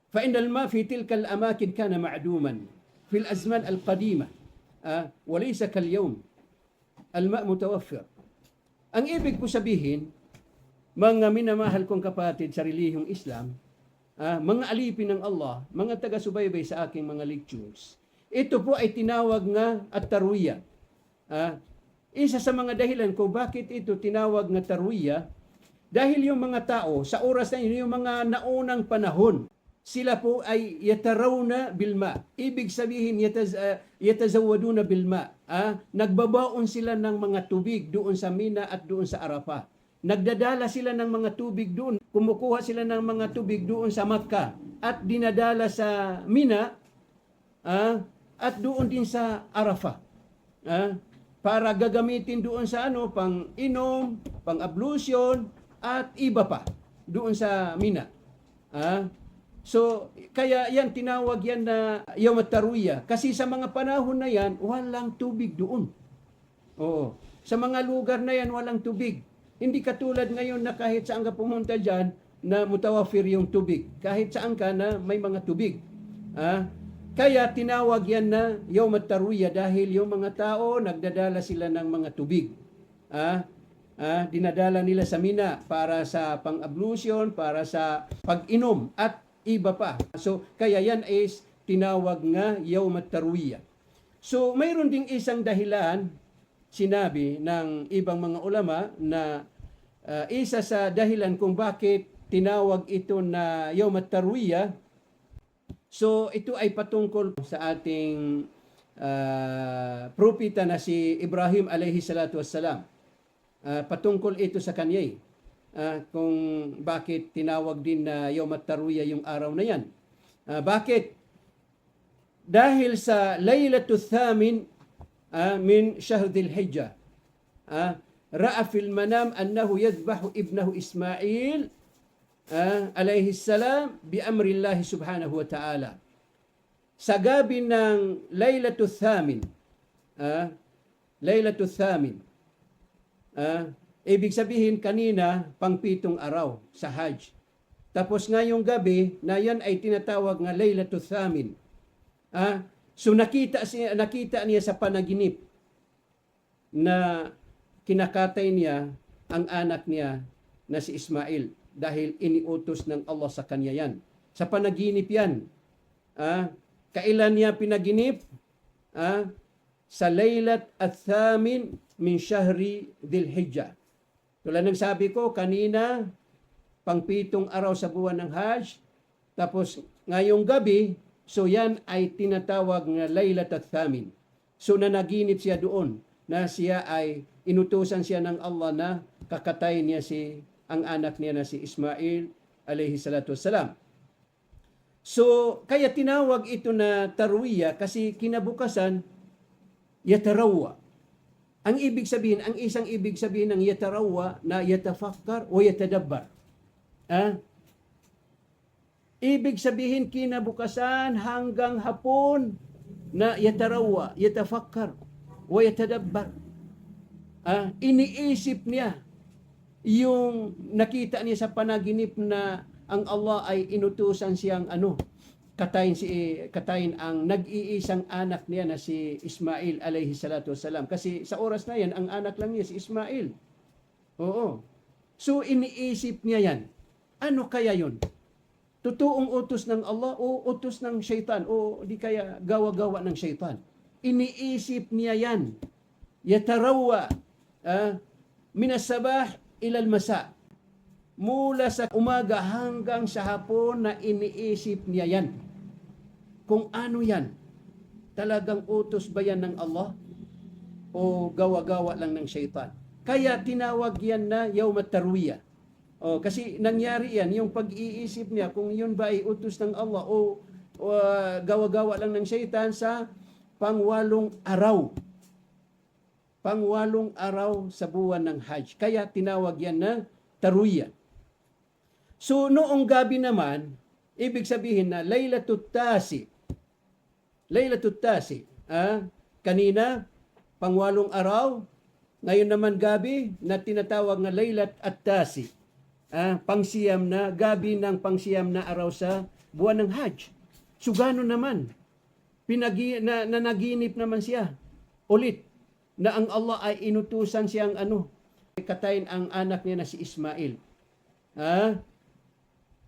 Fa inna al-ma' fi tilka al-amakin kana ma'duman fi al-azman al-qadimah wa laysa kal-yawm. Al-ma' mutawaffir. Ang ibig ko sabihin, mga minamahal kong kapatid sa relihiyong Islam, mga alipin ng Allah, mga taga-subaybay sa aking mga lectures, ito po ay tinawag nga at-Tarwiyah. Isa sa mga dahilan ko bakit ito tinawag nga Tarwiyah, dahil yung mga tao, sa oras na yun, yung mga naunang panahon, Sila po ay yatarawna bilma. Ibig sabihin, yatazawaduna bilma. Nagbabaon sila ng mga tubig doon sa Mina at doon sa Arafah. Nagdadala sila ng mga tubig doon. Kumukuha sila ng mga tubig doon sa Makkah at dinadala sa Mina at doon din sa Arafah. Para gagamitin doon sa pang inom, pang ablution at iba pa doon sa Mina. So, kaya yan, tinawag yan na Yawm at-Tarwiyah. Kasi sa mga panahon na yan, walang tubig doon. Oo. Sa mga lugar na yan, walang tubig. Hindi katulad ngayon na kahit saan ka pumunta dyan, na mutawafir yung tubig. Kahit saan ka na may mga tubig. Kaya tinawag yan na Yawm at-Tarwiyah dahil yung mga tao, nagdadala sila ng mga tubig. Dinadala nila sa Mina para sa pang-ablution, para sa pag-inom, at iba pa. So, kaya yan is tinawag nga Yawm at-Tarwiyah. So, mayroon ding isang dahilan, sinabi ng ibang mga ulama, na isa sa dahilan kung bakit tinawag ito na Yawm at-Tarwiyah. So, ito ay patungkol sa ating propeta na si Ibrahim alayhi salatu wassalam. Patungkol ito sa kanya kung bakit tinawag din na Yawm at-Tarwiyah yung araw na yan. Bakit? Dahil sa Laylatul Thamin min Shahr Dhil Hijjah, ra'a fil manam annahu yadhbahu ibnahu Ismail alayhi salam bi amrillahi subhanahu wa ta'ala. Sa gabi ng Laylatul Thamin, Laylatul Thamin, ibig sabihin kanina, pang-7 araw sa Hajj. Tapos ngayong gabi, na yan ay tinatawag nga Laylatul Thamin. So nakita niya sa panaginip na kinakatay niya ang anak niya na si Ismail dahil iniutos ng Allah sa kanya yan. Sa panaginip yan. Kailan niya pinaginip? Sa Laylat at-Thamin min Shahri Dhil Hijjah. Tulad ng sabi ko kanina, pang-7 araw sa buwan ng Hajj, tapos ngayong gabi, so yan ay tinatawag na Laylat at-Thamin. So nanaginip siya doon, na siya ay inutusan siya ng Allah na kakatayin niya ang anak niya na si Ismail alayhi salatu wassalam. So, kaya tinawag ito na Tarwiyah kasi kinabukasan, yatarawwa. Ang isang ibig sabihin ng yatarawwa na yatafakkar o yatadabbar. Ibig sabihin kinabukasan hanggang hapon na yatarawwa, yatafakkar o yatadabbar. Iniisip niya yung nakita niya sa panaginip na ang Allah ay inutusan siyang katayin ang nag-iisang anak niya na si Ismail alayhi salatu wassalam. Kasi sa oras na yan, ang anak lang niya si Ismail. Oo. So iniisip niya yan. Ano kaya yun? Totoong utos ng Allah o utos ng syaitan o di kaya gawa-gawa ng syaitan? Iniisip niya yan. Yatarawwa minas sabah ilal masa. Mula sa umaga hanggang sa hapon na iniisip niya yan. Kung ano yan, talagang utos ba yan ng Allah o gawa-gawa lang ng syaitan? Kaya tinawag yan na Yawm at-Tarwiyah. Kasi nangyari yan, yung pag-iisip niya kung yun ba ay utos ng Allah o gawa-gawa lang ng syaitan sa pang-8 araw. Pang-8 araw sa buwan ng Hajj. Kaya tinawag yan na Tarwiyah. So noong gabi naman, ibig sabihin na Laylatul Tasi. Laylatul Tasi. Kanina, pang-8 araw. Ngayon naman gabi na tinatawag na Laylat at-Tasi. Pang-siyam na, gabi ng pang-siyam na araw sa buwan ng Hajj. So gano'n naman. Naginip naman siya. Ulit. Na ang Allah ay inutusan siyang katayin ang anak niya na si Ismail.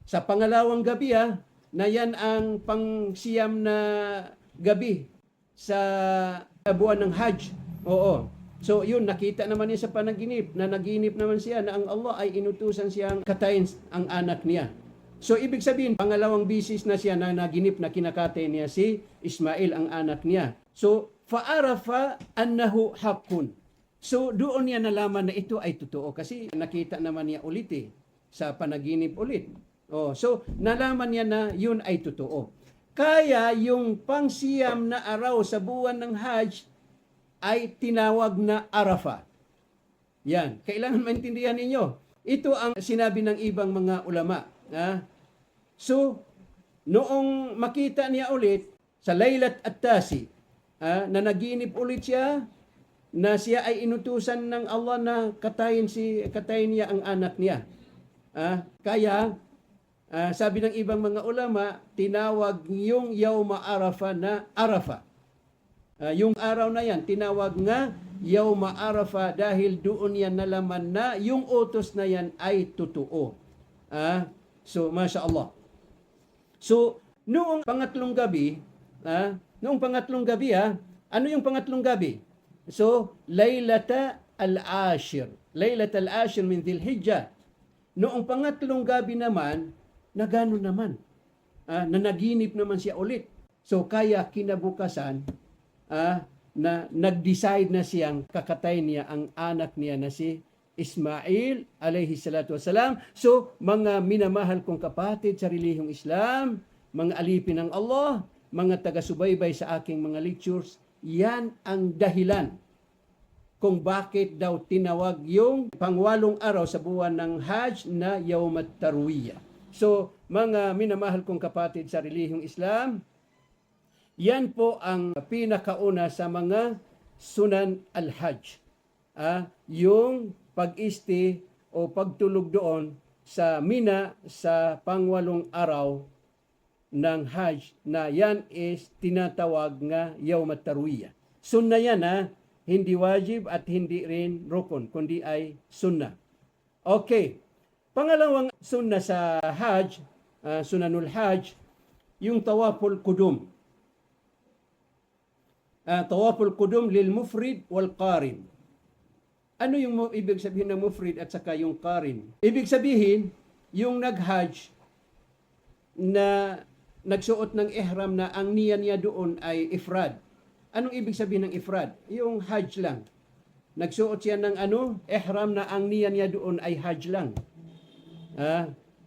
Sa pangalawang gabi na yan ang pang-siyam na gabi sa buwan ng Hajj. Oo. So yun, nakita naman niya sa panaginip, na naginip naman siya na ang Allah ay inutusan siyang katayin ang anak niya. So ibig sabihin, pangalawang bisis na siya na naginip na kinakatay niya si Ismail, ang anak niya. So, fa'arafa annahu haqqun. So doon niya nalaman na ito ay totoo kasi nakita naman niya ulit sa panaginip ulit. So nalaman niya na yun ay totoo. Kaya yung pangsiyam na araw sa buwan ng Hajj ay tinawag na Arafah. Yan, kailangan maintindihan ninyo. Ito ang sinabi ng ibang mga ulama. So, noong makita niya ulit sa Laylat at-Tasi, na naginip ulit siya, na siya ay inutusan ng Allah na katayin niya ang anak niya. Kaya, sabi ng ibang mga ulama, tinawag yung Yawma Arafah na Arafah. Yung araw na yan, tinawag nga Yawma Arafah dahil doon yan nalaman na yung utos na yan ay totoo. So, Masya Allah. So, noong pangatlong gabi, ano yung pangatlong gabi? So, Laylata al-Ashir. Laylata al-Ashir min Dhil Hijjah. Noong pangatlong gabi naman, na gano'n naman. Na naginip naman siya ulit. So, kaya kinabukasan, na nag-decide na siyang kakatay niya ang anak niya na si Ismail alayhi salatu wasalam. So, mga minamahal kong kapatid sa relihiyong Islam, mga alipin ng Allah, mga taga-subaybay sa aking mga lectures, yan ang dahilan kung bakit daw tinawag yung pangwalong araw sa buwan ng Hajj na Yawm at-Tarwiyah. So, mga minamahal kong kapatid sa relihiyong Islam, yan po ang pinakauna sa mga sunan al-Hajj. Yung pag-isti o pagtulog doon sa Mina sa pangwalong araw ng Hajj na yan is tinatawag nga Yawm at-Tarwiyah. Sunna yan hindi wajib at hindi rin rukun, kundi ay sunna. Okay, pangalawang sunna sa Hajj, sunanul Hajj, yung tawaful qudum. Tawaful qudum lil mufrid wal qarin. Ano yung ibig sabihin ng mufrid at saka yung qarin? Ibig sabihin, yung nag-Hajj na nagsuot ng ihram na ang niya niya doon ay ifrad. Anong ibig sabihin ng ifrad? Yung Hajj lang. Nagsuot siya ng ihram na ang niya niya doon ay Hajj lang.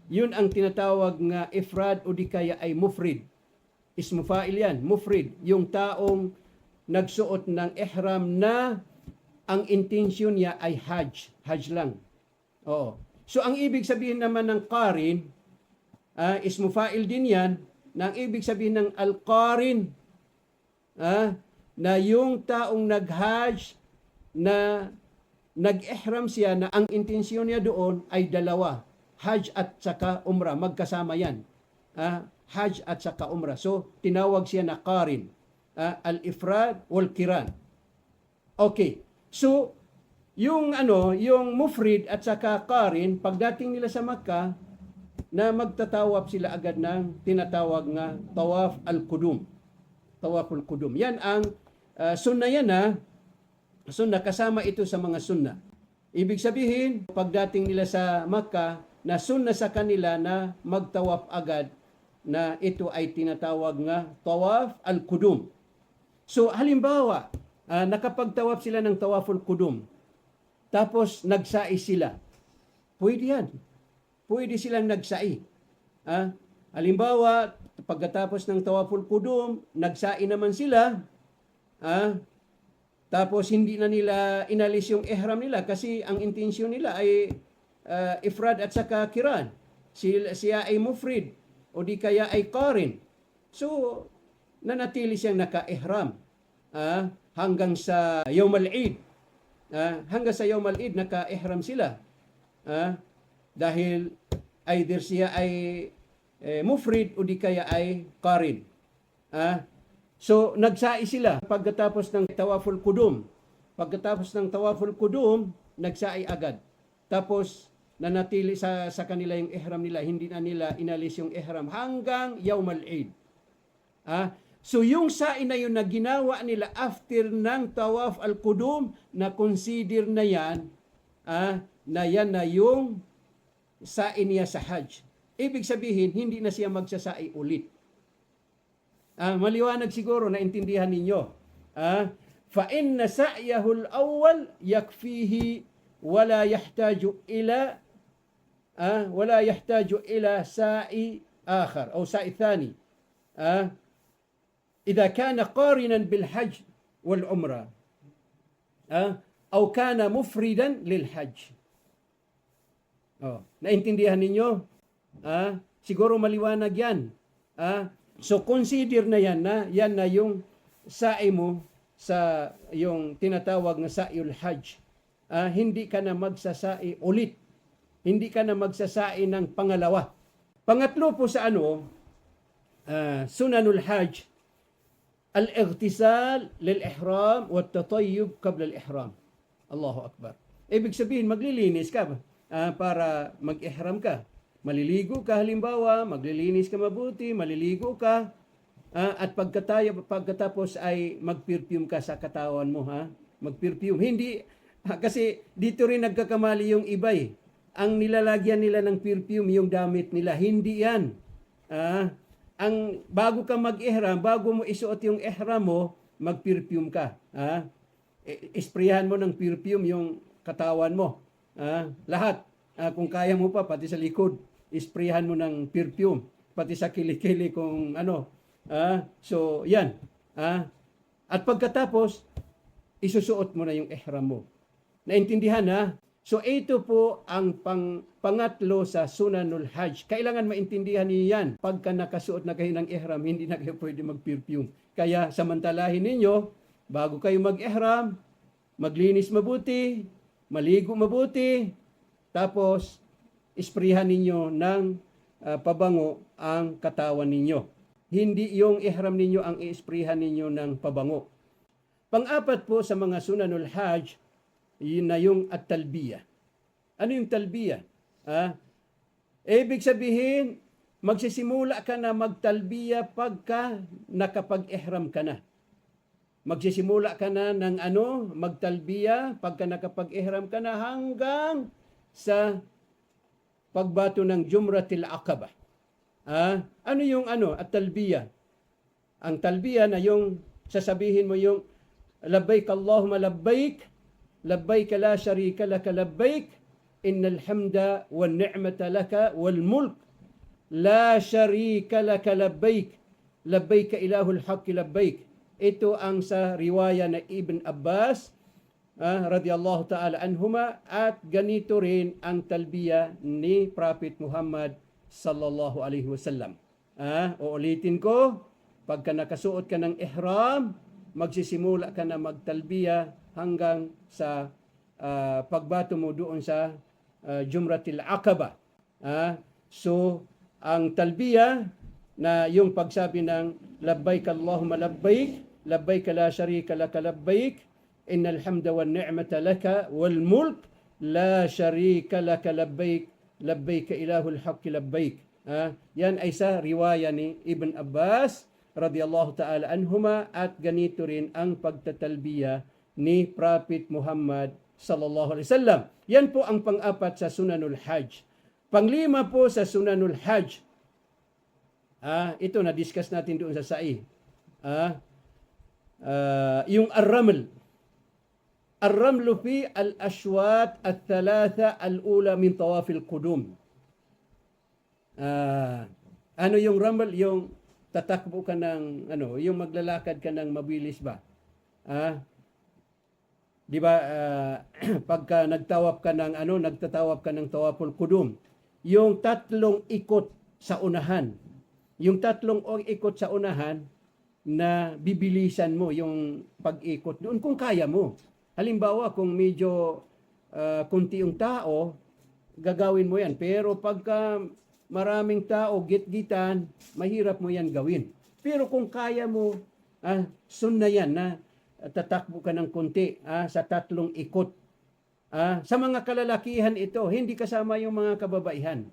Yun ang tinatawag nga ifrad o di kaya ay mufrid. Ismu fa'il yan, mufrid. Yung taong nagsuot ng ihram na ang intensyon niya ay Hajj lang. So ang ibig sabihin naman ng qarin, ismu fa'il din yan, na ang ibig sabihin ng al-qarin, na yung taong nag-Hajj na nag-ihram siya na ang intensyon niya doon ay dalawa, Hajj at saka Umrah, magkasama yan. Hajj at saka Umrah. So tinawag siya na qarin, al-ifrad wal qiran. Okay. So, yung mufrid at saka qarin, pagdating nila sa Makkah, na magtatawaf sila agad ng tinatawag nga tawaf al-qudum. Tawaful qudum. Yan ang sunna yan sunna, kasama ito sa mga sunna. Ibig sabihin, pagdating nila sa Makkah, na sunna sa kanila na magtawaf agad, na ito ay tinatawag nga tawaf al-qudum. So, halimbawa, nakapagtawaf sila ng tawaful qudum, tapos nagsai sila. Pwede yan. Pwede silang nagsai. Halimbawa, pagkatapos ng tawaful qudum, nagsai naman sila, tapos hindi na nila inalis yung ihram nila kasi ang intensyon nila ay ifrad at saka qiran. Siya ay mufrid o di kaya ay qarin. So, nanatili siyang naka-ihram. Hanggang sa Yawm al-Eid. Hanggang sa Yawm al-Eid, naka-ihram sila. Dahil either siya ay mufrid o di kaya ay qarin. So, nagsai sila pagkatapos ng tawaful qudum. Pagkatapos ng tawaful qudum, nagsai agad. Tapos, nanatili sa kanila yung ihram nila. Hindi na nila inalis yung ihram hanggang Yawm al-Eid. So yung sa'i na yun na ginawa nila after ng tawaf al-qudum, na consider na yan, na yan na yung sa'i niya sa Hajj. Ibig sabihin, hindi na siya magsasai ulit. Maliwanag siguro na intindihan ninyo. فَإِنَّ سَعْيَهُ الْأَوَّلْ يَكْفِيهِ وَلَا يَحْتَاجُ إِلَى سَعْيٍ آخر أو سَعْيٍ ثاني إذا كان قارنا بالحج والعمرة أو كان مفردا للحج. Naintindihan ninyo? Siguro maliwanag yan. So consider na yan na yung sa'i mo sa yung tinatawag na sa'yul hajj. Hindi ka na magsasai ulit. Hindi ka na magsasai ng pangalawa. Pangatlo po sa sunanul hajj, al-ightisal lil-ihram wa at-tatayyub qabla al-ihram. Allahu Akbar. Ibig sabihin, maglilinis ka para mag-ihram ka. Maliligo ka halimbawa, maglilinis ka mabuti, maliligo ka, at pagkatapos ay mag-perfume ka sa katawan mo. Mag-perfume. Hindi, kasi dito rin nagkakamali yung iba Ang nilalagyan nila ng perfume, yung damit nila. Hindi yan. Ang bago ka mag-ihram, bago mo isuot yung ihram mo, mag-perfume ka. Isprayan mo ng perfume yung katawan mo. Lahat. Kung kaya mo pa, pati sa likod, isprayan mo ng perfume. Pati sa kilikili kung ano. So, yan. At pagkatapos, isusuot mo na yung ihram mo. Naintindihan So, ito po ang pangatlo sa sunanul hajj. Kailangan maintindihan niyo yan. Pagka nakasuot na kayo ng ihram, hindi na kayo pwede mag-perfume. Kaya samantalahin ninyo, bago kayo mag-ihram, maglinis mabuti, maligo mabuti, tapos isprihan ninyo ng pabango ang katawan ninyo. Hindi yung ihram ninyo ang iisprihan ninyo ng pabango. Pang-apat po sa mga sunanul hajj, yun na yung at-talbiyah. Ano yung talbiyah? Ibig sabihin, magsisimula ka na magtalbiyah pagka nakapag-ihram ka na. Magsisimula ka na ng magtalbiyah pagka nakapag-ihram ka na hanggang sa pagbato ng Jumratil Aqabah. Ano yung at-talbiyah? Ang talbiyah na yung sasabihin mo yung labbaik Allahumma labbaik, labbaik la sharika laka labbaik, innal hamda wan ni'mata laka wal mulk la sharika laka labbaik, labbaik ilahul haqq labbaik. Ito ang sa riwaya na Ibn Abbas radiyallahu ta'ala anhuma, at ganito rin ang talbiyah ni Prophet Muhammad sallallahu alaihi wasallam. Uulitin ko, pagka nakasuot ka ng ihram, magsisimula ka na magtalbiyah hanggang sa pagbato mo doon sa Jumratil Aqabah. So, ang talbiyah na yung pagsabi ng labbaik Allahumma labbaik, labbaik la sharika laka labbaik, innal hamda wan ni'mata laka wal mulk la sharika laka labbaik, labbaik ilahul haqq labbaik. Yan ay sa riwaya ni Ibn Abbas radiyallahu ta'ala anhuma, at ganito rin ang pagtatalbiyah ni Prophet Muhammad sallallahu alaihi wasallam. Yan po ang pang-apat sa sunanul hajj. Panglima po sa sunanul hajj, ito na-discuss natin doon sa sa'i. Yung ar-raml. Ar-ramlu fi al-ashwat al-thalatha al-ula min tawafil qudum. Ano yung raml? Yung tatakbo ka ng, yung maglalakad ka ng mabilis ba? Di ba, pagka nagtatawap ka ng tawaful qudum, yung tatlong ikot sa unahan, na bibilisan mo yung pag-ikot doon kung kaya mo. Halimbawa, kung medyo kunti yung tao, gagawin mo yan. Pero pagka maraming tao, git-gitan, mahirap mo yan gawin. Pero kung kaya mo, sunna yan na tatakbo ka ng kunti sa tatlong ikot. Sa mga kalalakihan ito, hindi kasama yung mga kababaihan.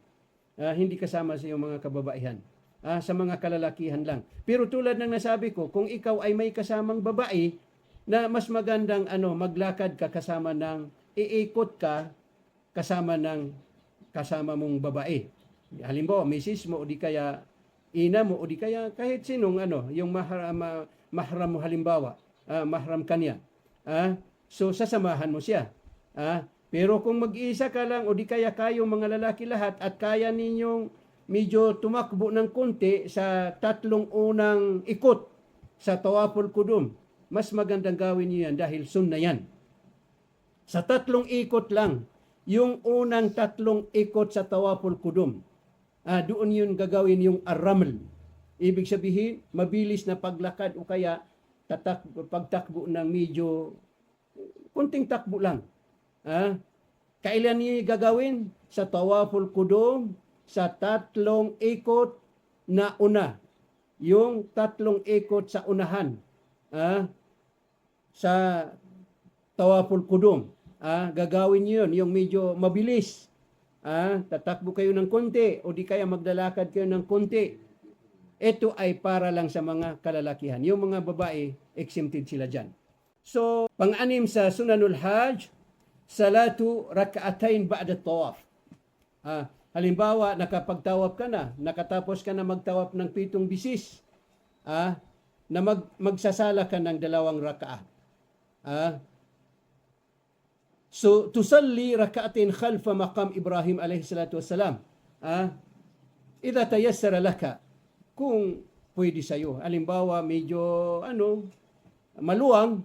Hindi kasama sa yung mga kababaihan. Sa mga kalalakihan lang. Pero tulad ng nasabi ko, kung ikaw ay may kasamang babae, na mas magandang maglakad ka kasama ng iikot ka kasama mong babae. Halimbawa, misis mo o di kaya ina mo o di kaya kahit sinong yung mahram mo halimbawa, mahram kanya. So sasamahan mo siya. Pero kung mag-isa ka lang o di kaya kayong mga lalaki lahat at kaya ninyong medyo tumakbo ng konti sa 3 unang ikot sa Tawaful Qudum, mas magandang gawin niyo yan dahil sunna yan. Sa 3 ikot lang, yung unang 3 ikot sa Tawaful Qudum, doon yun gagawin yung ar-raml. Ibig sabihin, mabilis na paglakad o kaya pagtakbo ng medyo kunting takbo lang. Kailan niyo gagawin? Sa Tawaful Qudum, sa 3 ikot na una. Yung 3 ikot sa unahan. Sa Tawaful Qudum. Gagawin niyo yun, yung medyo mabilis. Tatakbo kayo ng konti o di kaya maglalakad kayo ng konti. Ito ay para lang sa mga kalalakihan. Yung mga babae, exempted sila dyan. So, pang-anim sa Sunanul Hajj, salatu rak'atain ba'da tawaf. Halimbawa, nakapagtawaf ka na, nakatapos ka na magtawaf ng 7 bisis, na magsasala ka ng 2 rak'ah. So, tusalli rak'atin khalfa maqam Ibrahim alayhi salatu wassalam. Idha tayassara laka, kung pwede sa'yo. Halimbawa, medyo maluwang,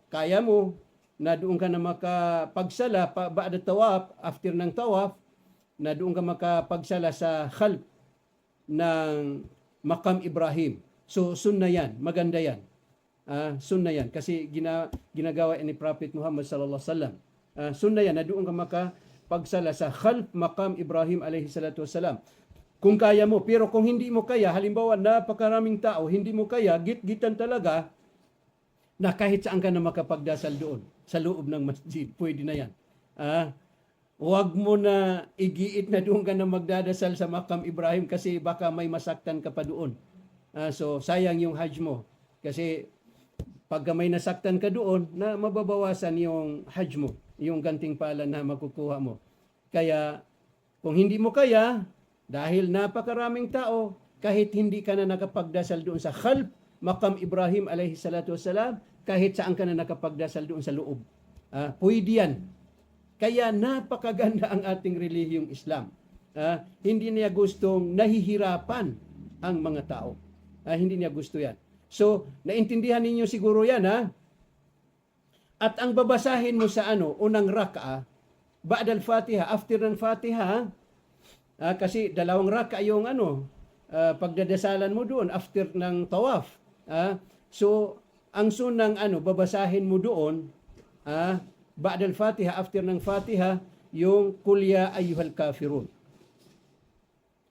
kaya mo na doon ka na makapagsala ba'da tawaf, after ng tawaf, na doon ka makapagsala sa khalf ng Maqam Ibrahim. So, sunna yan. Maganda yan. Sunna yan. Kasi ginagawa ni Prophet Muhammad sallallahu alaihi wasallam. Sunna yan na doon ka makapagsala sa khalf Maqam Ibrahim alaihi salatu wassalam. Kung kaya mo. Pero kung hindi mo kaya, halimbawa napakaraming tao, hindi mo kaya, git-gitan talaga, na kahit saan ka na makapagdasal doon, sa loob ng masjid, pwede na yan. Huwag mo na igiit na doon ka na magdadasal sa Maqam Ibrahim kasi baka may masaktan ka pa doon. So, sayang yung hajj mo. Kasi pagka may nasaktan ka doon, na mababawasan yung hajj mo, yung gantimpala na makukuha mo. Kaya, kung hindi mo kaya, dahil napakaraming tao, kahit hindi ka na nakapagdasal doon sa khalf Maqam Ibrahim alayhi salatu wassalam, kahit saan ka na nakapagdasal doon sa loob. Pwede yan. Kaya napakaganda ang ating relihiyong Islam. Hindi niya gustong nahihirapan ang mga tao. Hindi niya gusto yan. So, naintindihan ninyo siguro yan, At ang babasahin mo sa unang rak'a, ba'da al-Fatiha, after ng Fatiha, kasi 2 rak'a yung pagdadasalan mo doon after ng tawaf. So, ang sunang babasahin mo doon, ba'da al-Fatiha, after ng Fatiha, yung Qul ya ayyuhal kafirun.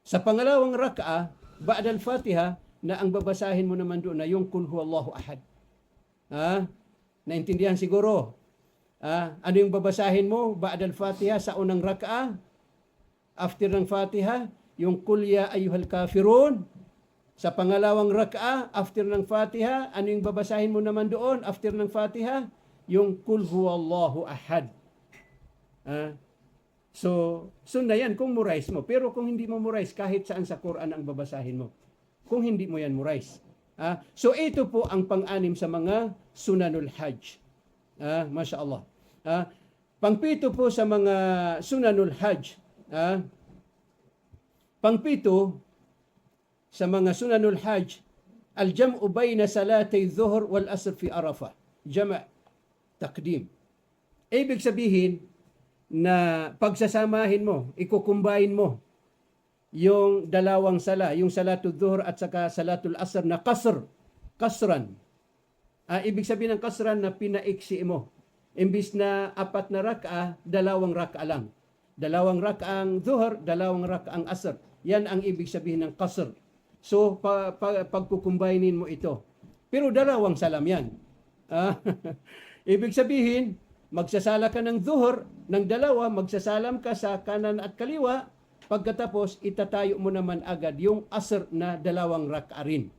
Sa pangalawang rak'a, ba'da al-Fatiha, na ang babasahin mo naman doon na yung Qul huwallahu ahad. Naintindihan siguro? Ano yung babasahin mo ba'da al-Fatiha sa unang rak'a? After ng Fatiha, yung Qul ya ayyuhal kafirun. Sa pangalawang rak'a, after ng Fatiha, ano yung babasahin mo naman doon after ng Fatiha? Yung Qul huwallahu ahad. So, sunna yan kung murais mo. Pero kung hindi mo murais, kahit saan sa Quran ang babasahin mo. Kung hindi mo yan murais. So, ito po ang pang-anim sa mga sunanul hajj. Masya Allah. Pang-7 po sa mga sunanul hajj. Pang-7 sa mga sunanul hajj, al-jam'u bayna salatay dhuhr wal asr fi Arafah. Jama' takdim. Ibig sabihin na pagsasamahin mo, ikukumbahin mo yung 2 sala, yung salatul dhuhr at saka salatul asr na kasran. Ibig sabihin ng kasran na pinaiksi mo. Imbis na 4 na rak'a, 2 rak'a lang. 2 rak'ang dhuhr, 2 rak'ang asr. Yan ang ibig sabihin ng kasr. So, pagkukumbainin mo ito. Pero 2 salam yan. Ibig sabihin, magsasala ka ng dhuhr, ng 2, magsasalam ka sa kanan at kaliwa, pagkatapos itatayo mo naman agad yung asr na 2 rak'a rin.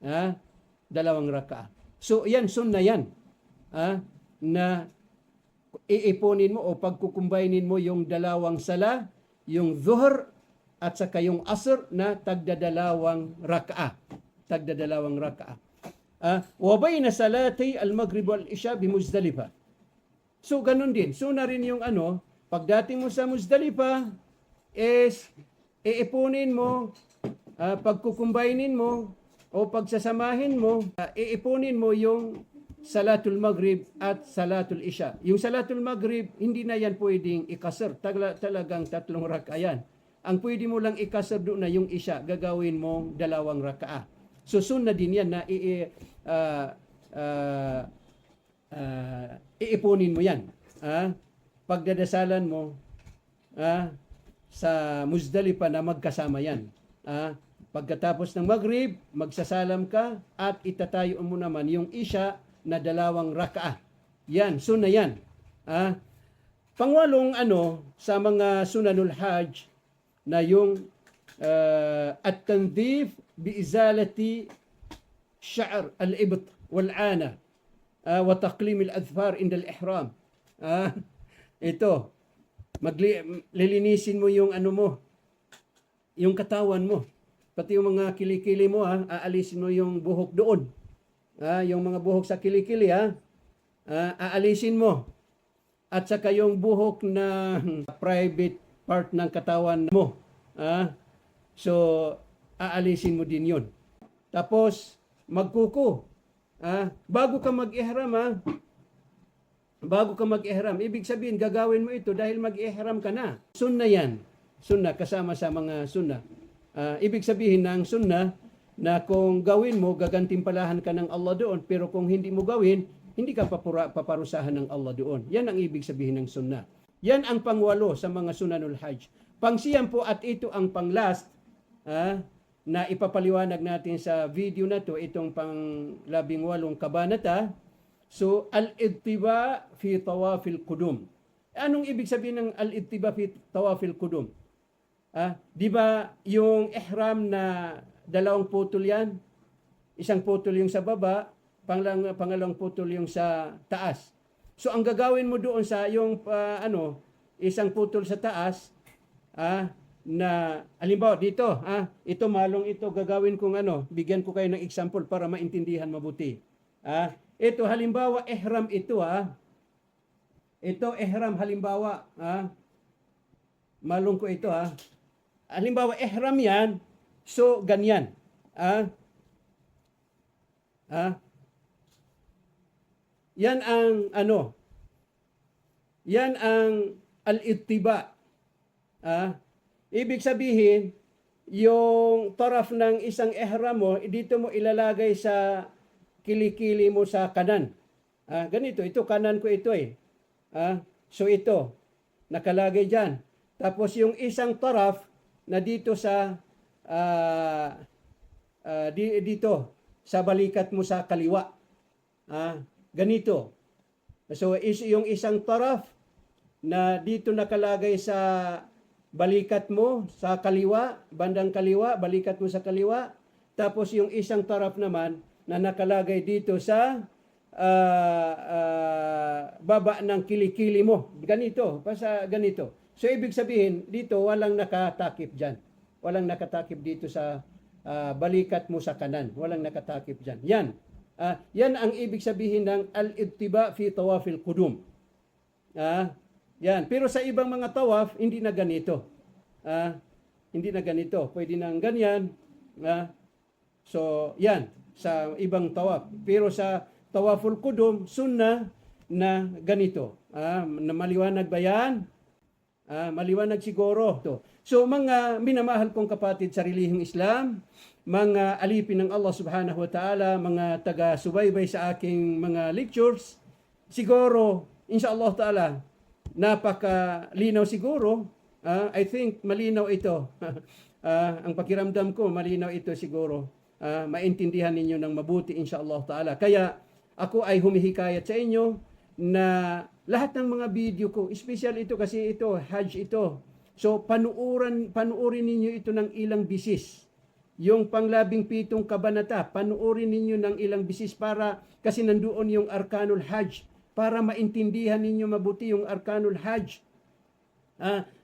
2 rak'a. So, yan, sunna yan. Na iipunin mo o pagkukumbainin mo yung 2 sala, yung dhuhr at saka yung asr na tagdadalawang raka'a. Tagdadalawang raka'a. Wa bayna salati al-maghrib wal isya bi Muzdalifah. So ganun din. So na rin yung pagdating mo sa Muzdalifah is iipunin mo, pagkukumbainin mo o pagsasamahin mo, iipunin mo yung Salatul Maghrib at Salatul Isya. Yung Salatul Maghrib, hindi na yan pwedeng ikasar. Talagang 3 raka'a yan. Ang pwede mo lang ikasar doon na yung Isya, gagawin mo 2 raka'a. So sunna din yan na iipunin mo yan. Pagdadasalan mo sa Muzdalifah na magkasama yan. Pagkatapos ng Maghrib, magsasalam ka at itatayo mo naman yung Isya na 2 raka'a. Yan, sunna yan. Pangwalong sa mga sunanul hajj na yung at-tandhif biizalati sha'r al-ibt wal-'ana wa taqlim al-adfar inda al-ihram. Ito, lilinisin mo yung mo, yung katawan mo. Pati yung mga kilikili mo, aalisin mo yung buhok doon. Yung mga buhok sa kilikili, aalisin mo. At saka yung buhok na private part ng katawan mo. So, aalisin mo din yun. Tapos, magkuko. Bago ka mag-ihram, bago ka mag-ihram, ibig sabihin, gagawin mo ito dahil mag-ihram ka na. Sunna yan. Sunna, kasama sa mga sunna. Ibig sabihin ng sunna, na kung gawin mo, gagantimpalahan ka ng Allah doon, pero kung hindi mo gawin, hindi ka paparusahan ng Allah doon. Yan ang ibig sabihin ng sunnah. Yan ang pangwalo sa mga sunanul hajj. Pangsiyam po at ito ang panglast na ipapaliwanag natin sa video na to, itong pang-18 kabanata. So, al-idtiba fi tawafil qudum. Anong ibig sabihin ng al-idtiba fi tawafil qudum? Di ba yung ihram na 2 putol yan? Isang putol yung sa baba, pangalawang putol yung sa taas. So ang gagawin mo doon sa yung isang putol sa taas, na halimbawa dito, ito malong ito gagawin kong bigyan ko kayo ng example para maintindihan mabuti. Ito halimbawa ihram ito, ito ihram halimbawa, malong ko ito, halimbawa ihram yan. So, ganyan. Yan ang yan ang al-ittiba. Ibig sabihin, yung taraf ng isang ihram mo, dito mo ilalagay sa kilikili mo sa kanan. Ganito, ito kanan ko ito eh. So ito, nakalagay dyan. Tapos yung isang taraf na dito sa dito sa balikat mo sa kaliwa. Ganito. So yung isang taraf na dito nakalagay sa balikat mo sa kaliwa, bandang kaliwa, balikat mo sa kaliwa. Tapos yung isang taraf naman na nakalagay dito sa baba ng kilikili mo. Ganito, basta ganito. So ibig sabihin, dito walang nakatakip dyan. Walang nakatakip dito sa balikat mo sa kanan. Walang nakatakip dyan. Yan. Yan ang ibig sabihin ng al-ittiba fi tawafil qudum. Yan. Pero sa ibang mga tawaf, hindi na ganito. Hindi na ganito. Pwede nang ganyan. So, yan. Sa ibang tawaf. Pero sa tawaful qudum, sunnah na ganito. Na maliwanag ba yan? Maliwanag siguro. So mga minamahal kong kapatid sa relihiyong Islam, mga alipin ng Allah subhanahu wa ta'ala, mga taga-subaybay sa aking mga lectures, siguro, inshallah ta'ala, napakalinaw siguro. I think malinaw ito. Ang pakiramdam ko, malinaw ito siguro. Maintindihan ninyo ng mabuti inshallah ta'ala. Kaya ako ay humihikayat sa inyo na lahat ng mga video ko, special ito kasi ito, Hajj ito. So panuorin ninyo ito ng ilang bisis. Yung pang-17 kabanata, panuorin ninyo ng ilang bisis para, kasi nandoon yung Arkanul Hajj, para maintindihan ninyo mabuti yung Arkanul Hajj.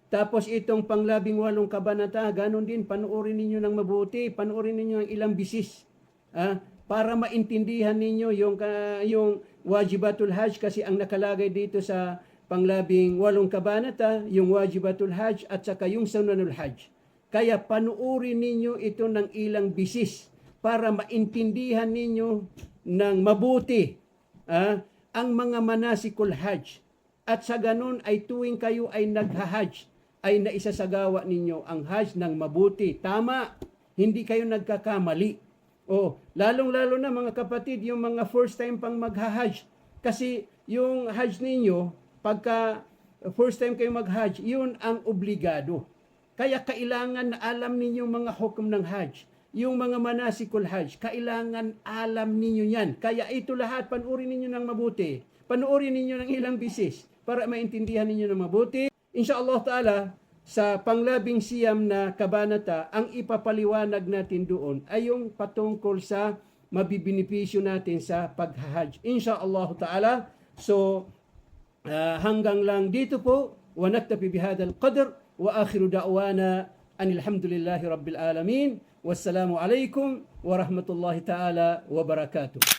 Tapos itong pang-18 kabanata, ganun din, panoorin ninyo ng mabuti, panoorin ninyo ng ilang bisis. Para maintindihan ninyo yung wajibatul hajj, kasi ang nakalagay dito sa pang-18 kabanata, yung wajibatul hajj at saka yung sunanul hajj. Kaya panoorin ninyo ito ng ilang bisis para maintindihan ninyo ng mabuti ang mga manasikul hajj. At sa ganun ay tuwing kayo ay nagha-hajj, ay naisasagawa ninyo ang hajj ng mabuti. Tama, hindi kayo nagkakamali. Lalong-lalo na mga kapatid, yung mga first time pang magha-hajj. Kasi yung hajj ninyo, pagka first time kayo mag-hajj, yun ang obligado. Kaya kailangan na alam ninyo mga hukom ng hajj. Yung mga manasikul hajj, kailangan alam ninyo yan. Kaya ito lahat, panuorin ninyo ng mabuti. Panuorin ninyo ng ilang bisis para maintindihan ninyo ng mabuti. Inshallah ta'ala, sa pang-19 na kabanata, ang ipapaliwanag natin doon ay yung patungkol sa mabibinipisyo natin sa pag-hajj. Inshallah ta'ala. So, hanggang lang dito po. Wa naktafi bihadal qadr. Wa akhiru da'wana anilhamdulillahi rabbil alamin. Wassalamu alaikum wa rahmatullahi ta'ala wa barakatuh.